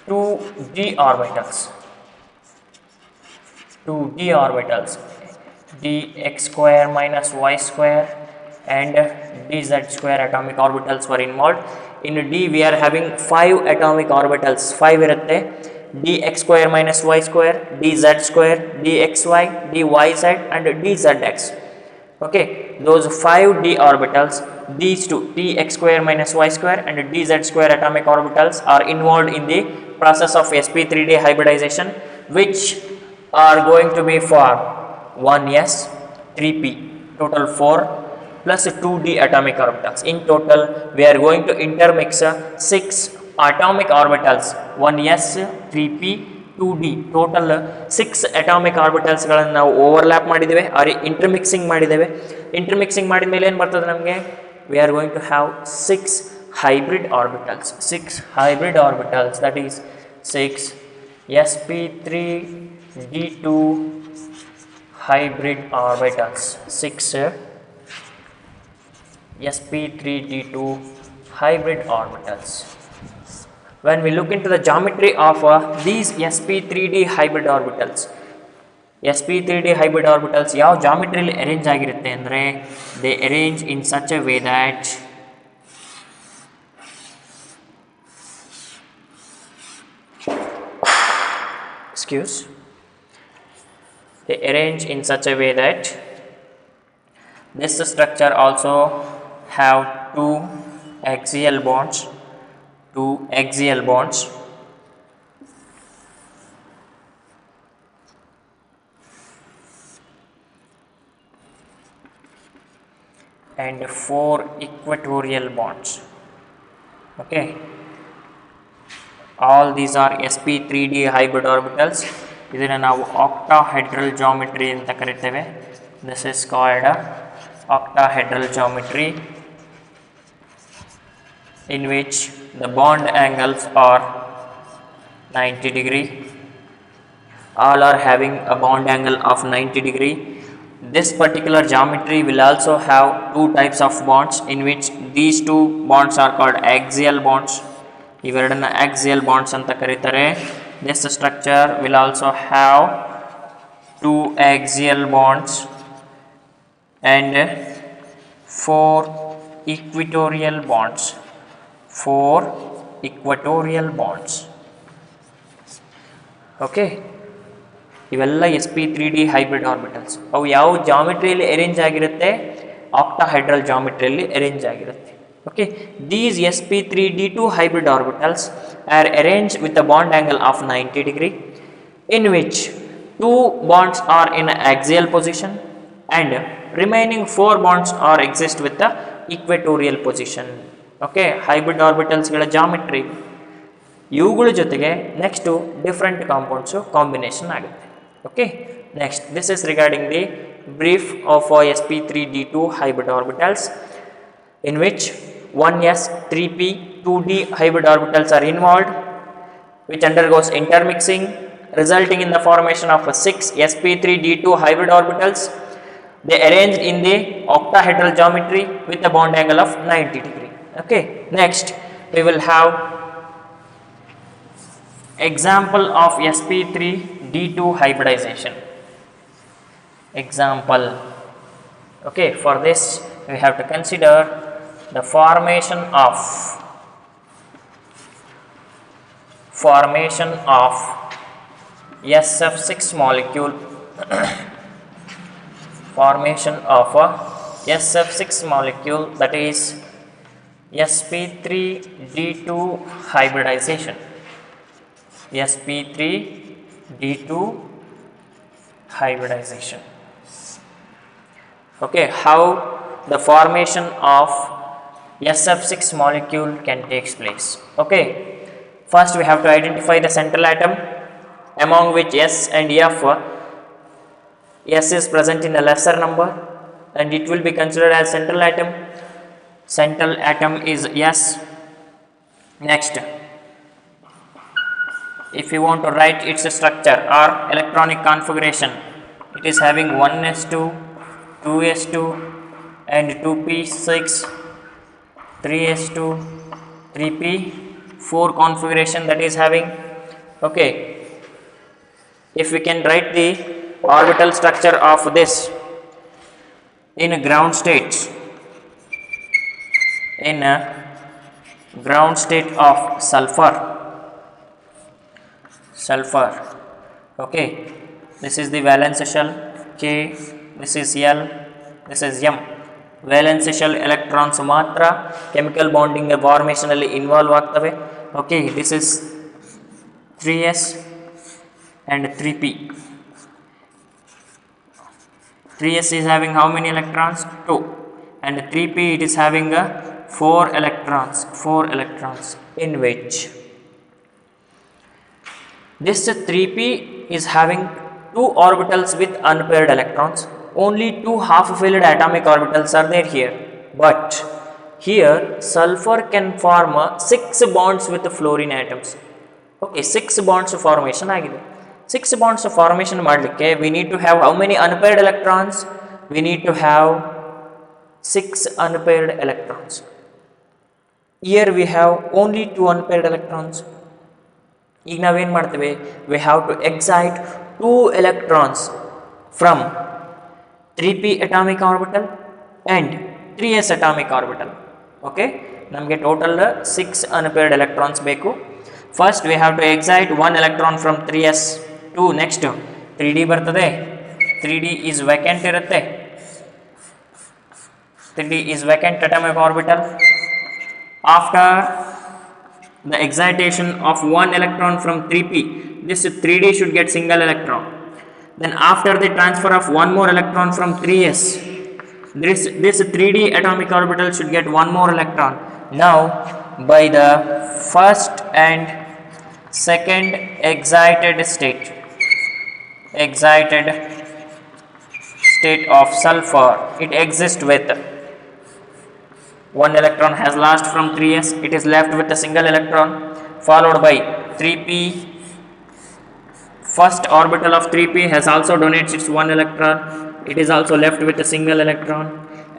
2 d orbitals, 2d orbitals, dx square minus y square and dz square atomic orbitals were involved. In d we are having 5 atomic orbitals, 5 irutte, dx square minus y square, dz square, dxy, dyz and dzx. Okay, those 5 d orbitals, these two dx square minus y square and dz square atomic orbitals are involved in the process of sp3d hybridization, which are going to be for 1s 3p, total 4 plus 2d atomic orbitals. In total we are going to intermix 6 atomic orbitals, 1s 3p 2d, total 6 atomic orbitals ಗಳನ್ನು ನಾವು overlap ಮಾಡಿದ್ದೇವೆ R ಇಂಟರ್ಮಿಕ್ಸಿಂಗ್ ಮಾಡಿದ್ದೇವೆ. ಇಂಟರ್ಮಿಕ್ಸಿಂಗ್ ಮಾಡಿದ ಮೇಲೆ ಏನು ಬರ್ತದೆ ನಮಗೆ, we are going to have 6 hybrid orbitals, 6 hybrid orbitals, that is 6 sp3d2 hybrid orbitals, 6 sp3d2 hybrid orbitals. When we look into the geometry of these sp3d hybrid orbitals, sp3d hybrid orbitals ಯಾವ ಜಾಮಿಟ್ರಿಯಲ್ಲಿ arrange ಆಗಿರುತ್ತೆ ಅಂದರೆ, they arrange in such a way that they arrange in such a way that this structure also have two axial bonds, and 4 equatorial bonds. Okay, all these are sp3d hybrid orbitals. ಇದನ್ನು ನಾವು octahedral geometry ಅಂತ ಕರಿತೇವೆ. This is called octahedral geometry, in which the bond angles are 90 degree. All are having a bond angle of 90 degree. This particular geometry will also have two types of bonds, in which these two bonds are called axial bonds. ಇವೆರಡನ್ನ axial bonds ಅಂತ ಕರೀತಾರೆ. This structure will also have two axial bonds and 4 equatorial bonds, 4 equatorial bonds. Okay, ಇವೆಲ್ಲ sp3d hybrid orbitals. ಅವು ಯಾವ ಜಾಮಿಟ್ರಿಯಲ್ಲಿ arrange ಆಗಿರುತ್ತೆ, octahedral ಜಾಮಿಟ್ರಿಯಲ್ಲಿ arrange ಆಗಿರುತ್ತೆ. Okay, these sp3d2 hybrid orbitals are arranged with a bond angle of 90 degree, in which 2 bonds are in axial position and remaining 4 bonds are exist with the equatorial position. Okay, hybrid orbitals ಗಳ geometry ಇವುಗಳ ಜೊತೆಗೆ next different compounds combination ಆಗುತ್ತೆ. Okay, next this is regarding the brief of sp3d2 hybrid orbitals, in which 1s 3p 2d hybrid orbitals are involved, which undergoes intermixing, resulting in the formation of 6 sp3d2 hybrid orbitals. They arranged in the octahedral geometry with a bond angle of 90 degree. Okay, next we will have example of sp3d2 hybridization. Example. Okay, for this we have to consider the formation of SF6 molecule formation of a SF6 molecule, that is sp3d2 hybridization. sp3d2 hybridization. Okay, how the formation of SF6 molecule can take place. Okay, first we have to identify the central atom, among which S and F, S is present in a lesser number and it will be considered as central atom. Central atom is S. Next, if you want to write its structure or electronic configuration, it is having 1s2, 2s2 and 2p6, 3s2, 3p4 configuration that is having. Okay, if we can write the orbital structure of this in a ground state, in a ground state of sulfur, okay, this is the valence shell K, this is L, this is M. valence shell electrons ಮಾತ್ರ chemical bonding formation ಅಲ್ಲಿ involve ಆಗ್ತವೆ. Okay, this is 3s and 3p. 3s is having how many electrons? 2, and 3p it is having a 4 electrons, in which this 3p is having 2 orbitals with unpaired electrons. Only 2 half-filled atomic orbitals are there here, but here sulfur can form 6 bonds with fluorine atoms. Okay, 6 bonds formation ಆಗಿದೆ. 6 bonds formation ಮಾಡಲಿಕ್ಕೆ we need to have how many unpaired electrons? We need to have 6 unpaired electrons. Here we have only 2 unpaired electrons. ಈಗ ನಾವೇನು ಮಾಡ್ತೇವೆ? We have to excite 2 electrons from 3p atomic orbital and 3s atomic orbital. Okay, ನಮಗೆ total 6 unpaired electrons ಬೇಕು. First we have to excite 1 electron from 3s to next 3d ಬರ್ತದೆ. 3d is vacant ಇರುತ್ತೆ. 3d is vacant atomic orbital. After the excitation of 1 electron from 3p, this 3d should get single electron. Then after the transfer of 1 more electron from 3s, this 3d atomic orbital should get 1 more electron. Now by the first and second excited state of sulfur, it exists with 1 electron has lost from 3s, it is left with a single electron, followed by 3p. First orbital of 3p has also donated its 1 electron, it is also left with a single electron.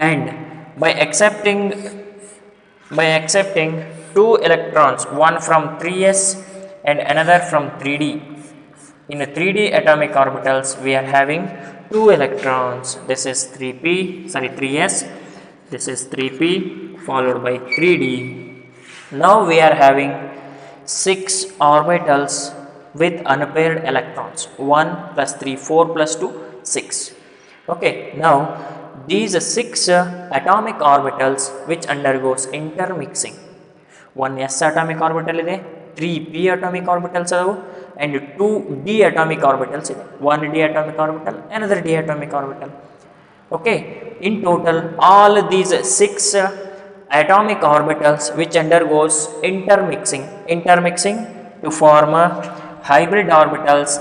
And by accepting 2 electrons, one from 3s and another from 3d, in 3d atomic orbitals we are having 2 electrons. This is 3s, this is 3p followed by 3d. Now we are having 6 orbitals with unpaired electrons, 1 plus 3, 4 plus 2, 6. Okay, now these 6 atomic orbitals which undergoes intermixing. 1s atomic orbital ಇದೆ, 3p atomic orbitals are, and 2d atomic orbitals ಇದೆ. 1d atomic orbital, another d atomic orbital. Okay, in total all these 6 atomic orbitals which undergoes intermixing to form hybrid orbitals.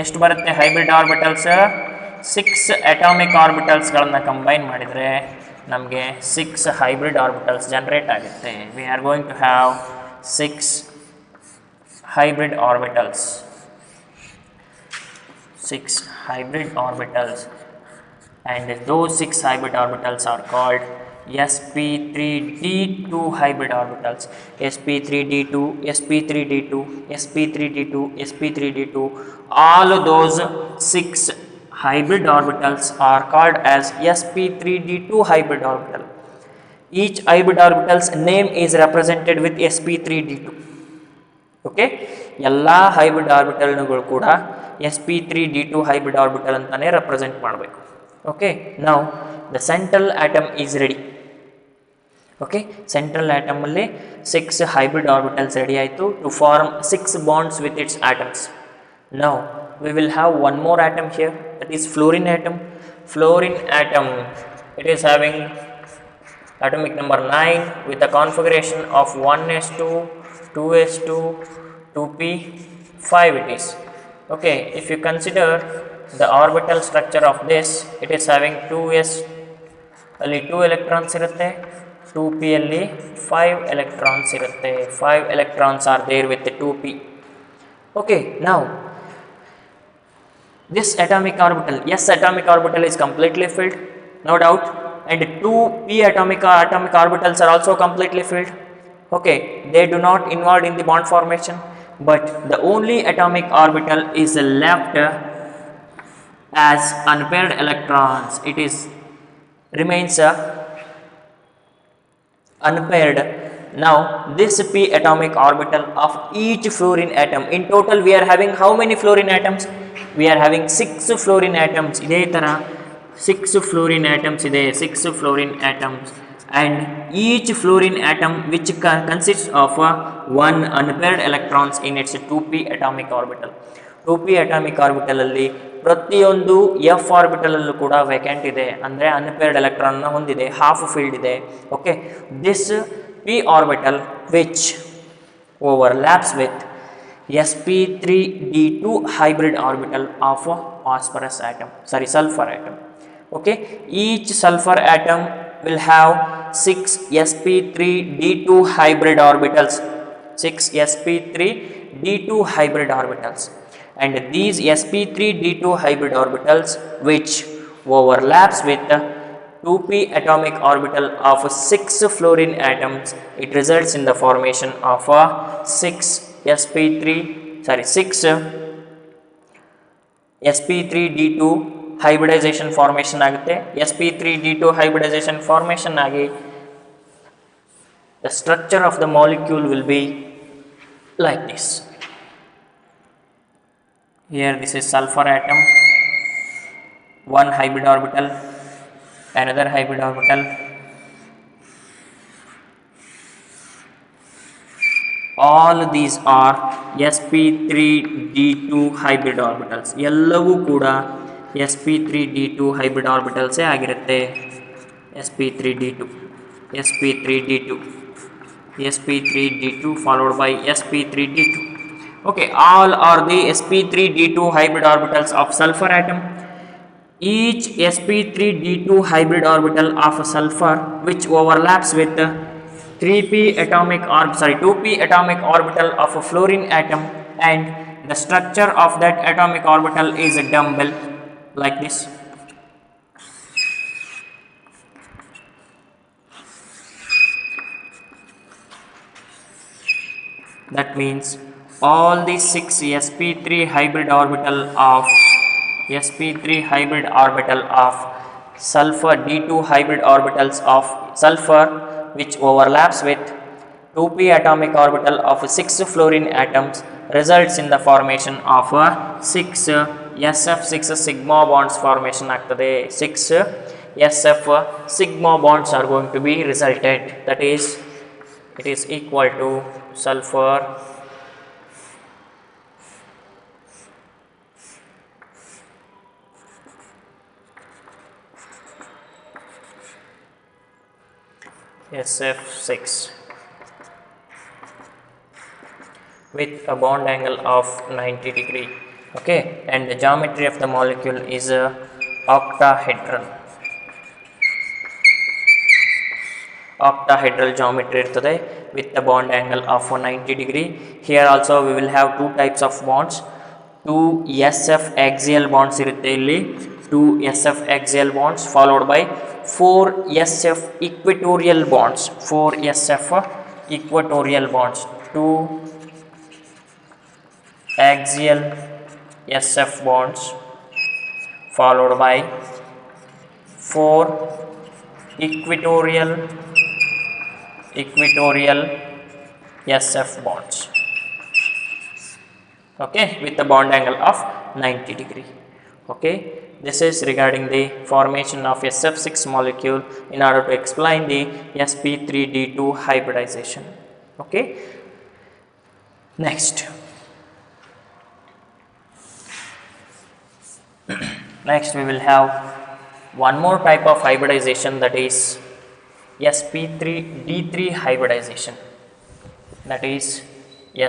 ಎಷ್ಟು ಬರುತ್ತೆ hybrid orbitals? 6 atomic orbitals ಗಳನ್ನು combine ಮಾಡಿದರೆ ನಮಗೆ 6 hybrid orbitals generate ಆಗುತ್ತೆ. We are going to have 6 hybrid orbitals. 6 hybrid orbitals, and those 6 hybrid orbitals are called sp3d2 hybrid orbitals. sp3d2, sp3d2, sp3d2, sp3d2, all those 6 hybrid orbitals are called as sp3d2 hybrid orbital. Each hybrid orbital's name is represented with sp3d2. Okay, ಎಲ್ಲ hybrid orbitalಗಳು ಕೂಡ sp3d2 hybrid orbital ಅಂತಾನೆ represent ಮಾಡಬೇಕು. Okay, now the central atom is ready. Okay, central atom ಅಲ್ಲಿ 6 hybrid orbitals ready ಆಯಿತು to form 6 bonds with its atoms. Now we will have one more atom here, that is fluorine atom. Fluorine atom, it is having atomic number 9 with a configuration of 1s2, 2s2, 2p, 5 it is. Okay, if you consider the orbital structure of this, it is having 2s ಅಲ್ಲಿ 2 electrons ಇರುತ್ತೆ, 2p ಅಲ್ಲಿ 5 electrons ಇರುತ್ತೆ. 5 electrons are there with the 2p. Okay, now This atomic orbital, yes, atomic orbital is completely filled, no doubt, and two p atomic orbitals are also completely filled. Okay, they do not involved in the bond formation, but the only atomic orbital is left as unpaired electrons. It is remains unpaired. Now this p atomic orbital of each fluorine atom, in total we are having how many fluorine atoms? We are having 6 fluorine atoms. ಇದೇ ತರ 6 fluorine atoms ಇದೆ, 6 fluorine atoms, and each fluorine atom which consists of one unpaired electrons in its 2p atomic orbital. 2p atomic orbital ಅಲ್ಲಿ ಪ್ರತಿಯೊಂದು f orbital ಅಲ್ಲೂ ಕೂಡ vacant ಇದೆ, ಅಂದರೆ unpaired electron ಹೊಂದಿದೆ, ಹಾಫ್ ಫೀಲ್ಡ್ ಇದೆ. Okay, this p orbital which overlaps with sp3d2 hybrid orbital of a phosphorus atom, sorry, sulfur atom. Okay, each sulfur atom will have 6 sp3d2 hybrid orbitals, 6 sp3d2 hybrid orbitals, and these sp3d2 hybrid orbitals which overlaps with the 2p atomic orbital of 6 fluorine atoms, it results in the formation of a 6 sp3d2 hybridization formation ಆಗುತ್ತೆ. sp3d2 hybridization formation ಆಗಿ the structure of the molecule will be like this. Here this is sulfur atom, one hybrid orbital, another hybrid orbital, all these are sp3d2 hybrid orbitals. ಎಲ್ಲವೂ ಕೂಡ sp3d2 hybrid orbitals ಆಗಿರುತ್ತೆ. sp3d2 sp3d2 sp3d2 followed by sp3d2. Okay, all are the sp3d2 hybrid orbitals of sulfur atom. Each sp3d2 hybrid orbital of sulfur which overlaps with 2p atomic orbital of a fluorine atom, and the structure of that atomic orbital is a dumbbell like this. That means all the 6 sp3 hybrid orbital of sulfur d2 hybrid orbitals of sulfur which overlaps with 2p atomic orbital of 6 fluorine atoms results in the formation of 6 sf6 sigma bonds formation ಆಗ್ತದೆ. 6 sf sigma bonds are going to be resulted, that is it is equal to sulfur SF6 with a bond angle of 90 degree. Okay, and the geometry of the molecule is octahedral geometry irtade with the bond angle of 90 degree. Here also we will have two types of bonds, two SF axial bonds irutte illi, 2 SF axial bonds followed by 4 SF equatorial bonds, 4 SF equatorial bonds, 2 axial SF bonds followed by 4 equatorial SF bonds. Okay, with the bond angle of 90 degree. Okay, this is regarding the formation of SF6 molecule in order to explain the sp3d2 hybridization. Okay, next we will have one more type of hybridization, that is sp3d3 hybridization, that is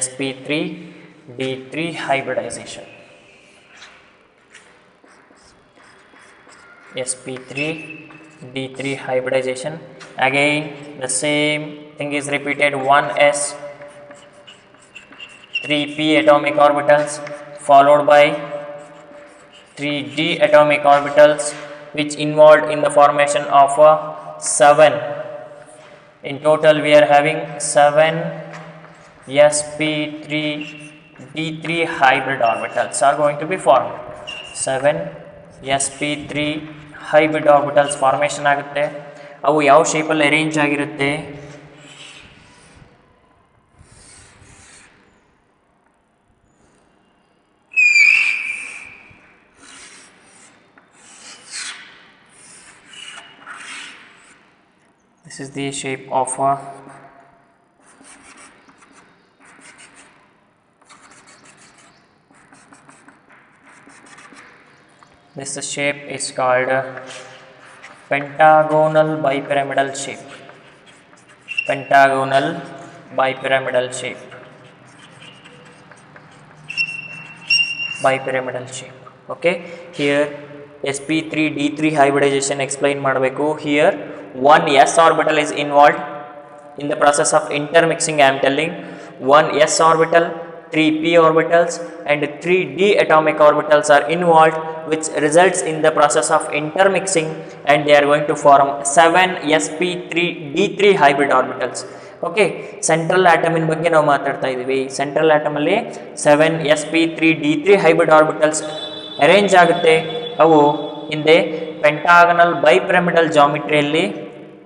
sp3d3 hybridization. sp3d3 hybridization, again the same thing is repeated, 1s 3p atomic orbitals followed by 3d atomic orbitals which involved in the formation of 7. In total we are having 7 sp3d3 hybrid orbitals are going to be formed. 7 sp3 hybrid orbitals formation ಆಗುತ್ತೆ. ಅವು ಯಾವ ಶೇಪಲ್ಲಿ arrange ಆಗಿರುತ್ತೆ? This is the shape of this shape is called pentagonal bipyramidal shape. Pentagonal bipyramidal shape. Bipyramidal shape. Okay. Here sp3d3 hybridization explain ಮಾಡಬೇಕು. Here one s orbital is involved in the process of intermixing. I am telling one s orbital, 3 p orbitals and 3 d atomic orbitals are involved, which results in the process of intermixing, and they are going to form 7 sp3d3 hybrid orbitals. Okay, central atom in ಬಗ್ಗೆ ನಾವು ಮಾತಾಡ್ತಾ ಇದೀವಿ. central atom ಅಲ್ಲಿ 7 sp3d3 hybrid orbitals arrange ಆಗುತ್ತೆ. ಅವು ಹಿಂದೆ pentagonal bipyramidal geometry ಅಲ್ಲಿ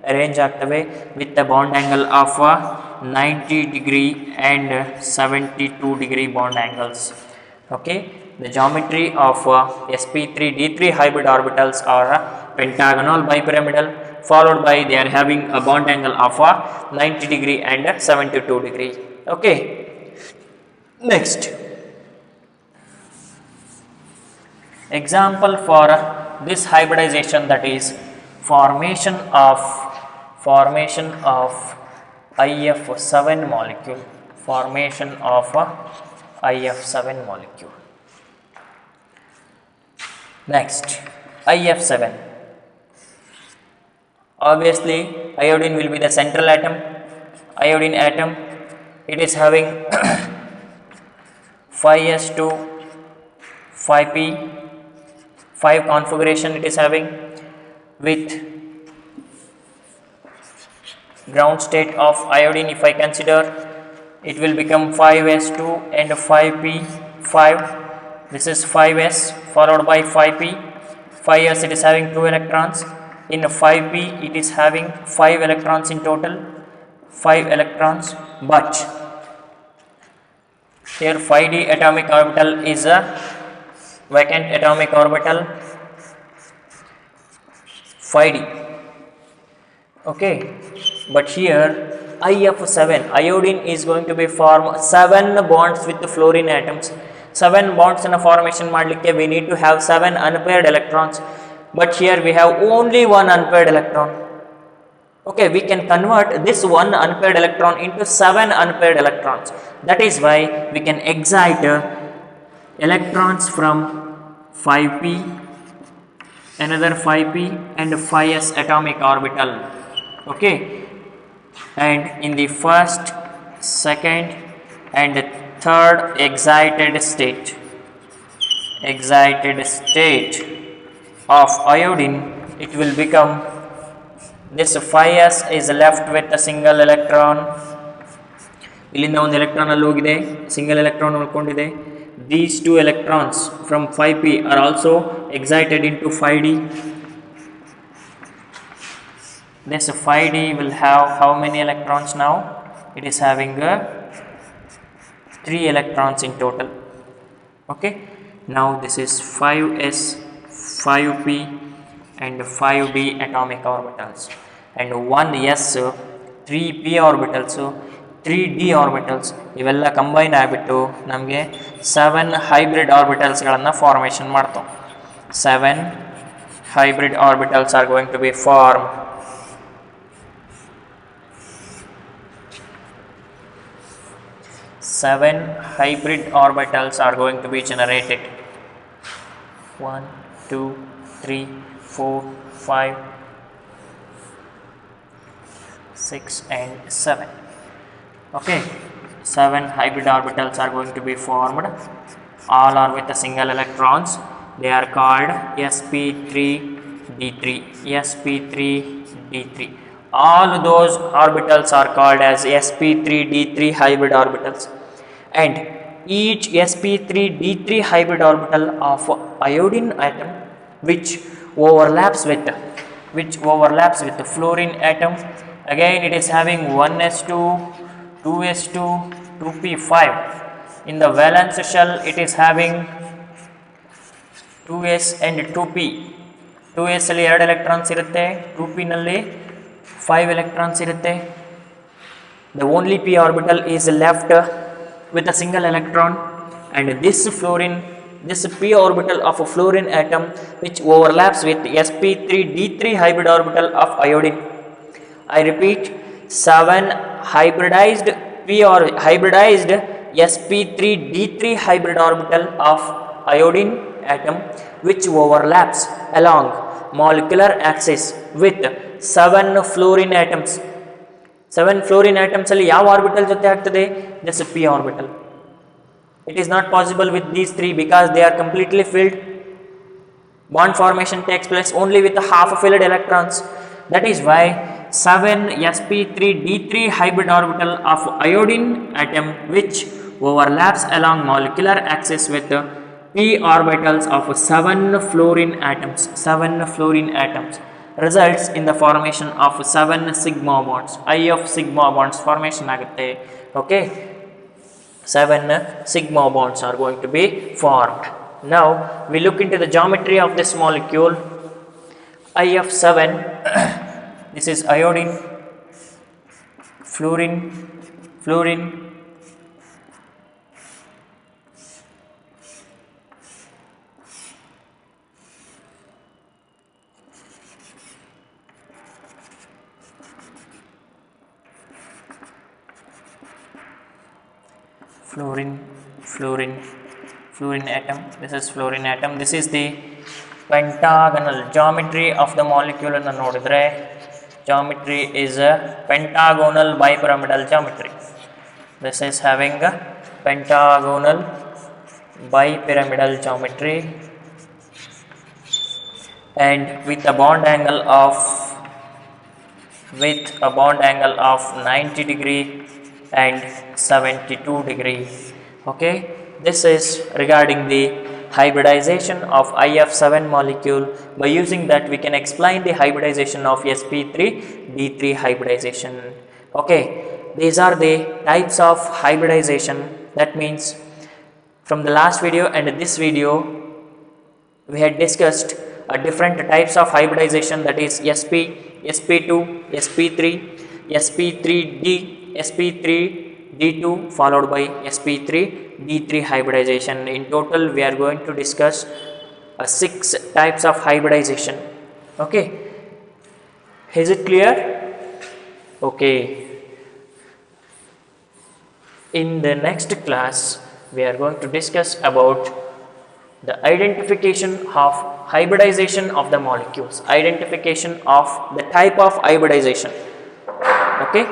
arrange ಆಗ್ತವೆ with the bond angle of 90 degree and 72 degree bond angles. Okay, the geometry of sp3d3 hybrid orbitals are pentagonal bipyramidal, followed by they are having a bond angle of 90 degree and 72 degree. Okay, next example for this hybridization, that is formation of IF7 molecule. Formation of IF7 molecule. Next, IF7. Obviously iodine will be the central atom. Iodine atom, it is having 5s2 5p 5 configuration it is having, with ground state of iodine if I consider, it will become 5s2 and 5p 5. This is 5s followed by 5p. 5s it is having 2 electrons. In 5p it is having 5 electrons in total, 5 electrons, but here 5d atomic orbital is a vacant atomic orbital, 5d. Okay, but here IF7 iodine is going to be form 7 bonds with the fluorine atoms. 7 bonds in a formation ಮಾಡಲಿಕ್ಕೆ we need to have 7 unpaired electrons, but here we have only one unpaired electron. Okay, we can convert this one unpaired electron into 7 unpaired electrons. That is why we can excite electrons from 5p, another 5p and 5s atomic orbital. Okay, and in the first, second and third excited state of iodine, it will become this 5s is left with a single electron. ಇಲ್ಲಿಂದ ಒಂದು electron ಅಲ್ಲಿ ಹೋಗಿದೆ, single electron ಉಳ್ಕೊಂಡಿದೆ. These 2 electrons from 5p are also excited into 5d. This 5d will have how many electrons now? It is having 3 electrons in total. Okay, now this is 5s, 5p and 5d atomic orbitals, and 1s, 3p orbitals, 3d orbitals ಇವೆಲ್ಲ combine ಆಗಿಬಿಟ್ಟು ನಮಗೆ 7 hybrid orbitals ಗಳನ್ನು formation ಮಾಡ್ತಾವೆ. 7 hybrid orbitals are going to be formed. 7 hybrid orbitals are going to be generated. 1, 2, 3, 4, 5, 6 and 7. Okay, 7 hybrid orbitals are going to be formed. All are with a single electrons. They are called sp3d3, sp3d3. All those orbitals are called as sp3d3 hybrid orbitals, and each sp3d3 hybrid orbital of iodine atom which overlaps with the fluorine atom, again it is having 1s2, 2s2, 2p5. In the valence shell it is having 2s and 2p. 2s ಅಲ್ಲಿ 2 electrons ಇರುತ್ತೆ, 2p ನಲ್ಲಿ 5 electrons ಇರುತ್ತೆ. The only p orbital is left with a single electron, and this p orbital of a fluorine atom which overlaps with sp3d3 hybrid orbital of iodine. I repeat, 7 hybridized sp3d3 hybrid orbital of iodine atom which overlaps along molecular axis with 7 fluorine atoms. 7 fluorine atoms ಅಲ್ಲಿ ಯಾವ orbital ಜೊತೆ ಆಗ್ತದೆ? This p orbital. It is not possible with these 3 because they are completely filled. Bond formation takes place only with the half filled electrons. That is why 7 sp3d3 hybrid orbital of iodine atom which overlaps along molecular axis with p orbitals of 7 fluorine atoms results in the formation of 7 sigma bonds. I of sigma bonds formation agutte. Okay, 7 sigma bonds are going to be formed. Now we look into the geometry of this molecule. I of 7 this is iodine, fluorine, fluorine atom. This is fluorine atom. This is the pentagonal geometry of the molecule annu nodidre. Geometry is a pentagonal bipyramidal geometry. This is having a pentagonal bipyramidal geometry, and with a bond angle of 90 degree and 72 degree. Okay, this is regarding the hybridization of IF7 molecule. By using that we can explain the hybridization of sp3d3 hybridization. Okay, these are the types of hybridization. That means from the last video and this video we had discussed different types of hybridization, that is sp, sp2, sp3, sp3d2 followed by sp3d3 hybridization. In total we are going to discuss 6 types of hybridization. Okay, is it clear? Okay, in the next class we are going to discuss about the identification of hybridization of the molecules, identification of the type of hybridization. Okay.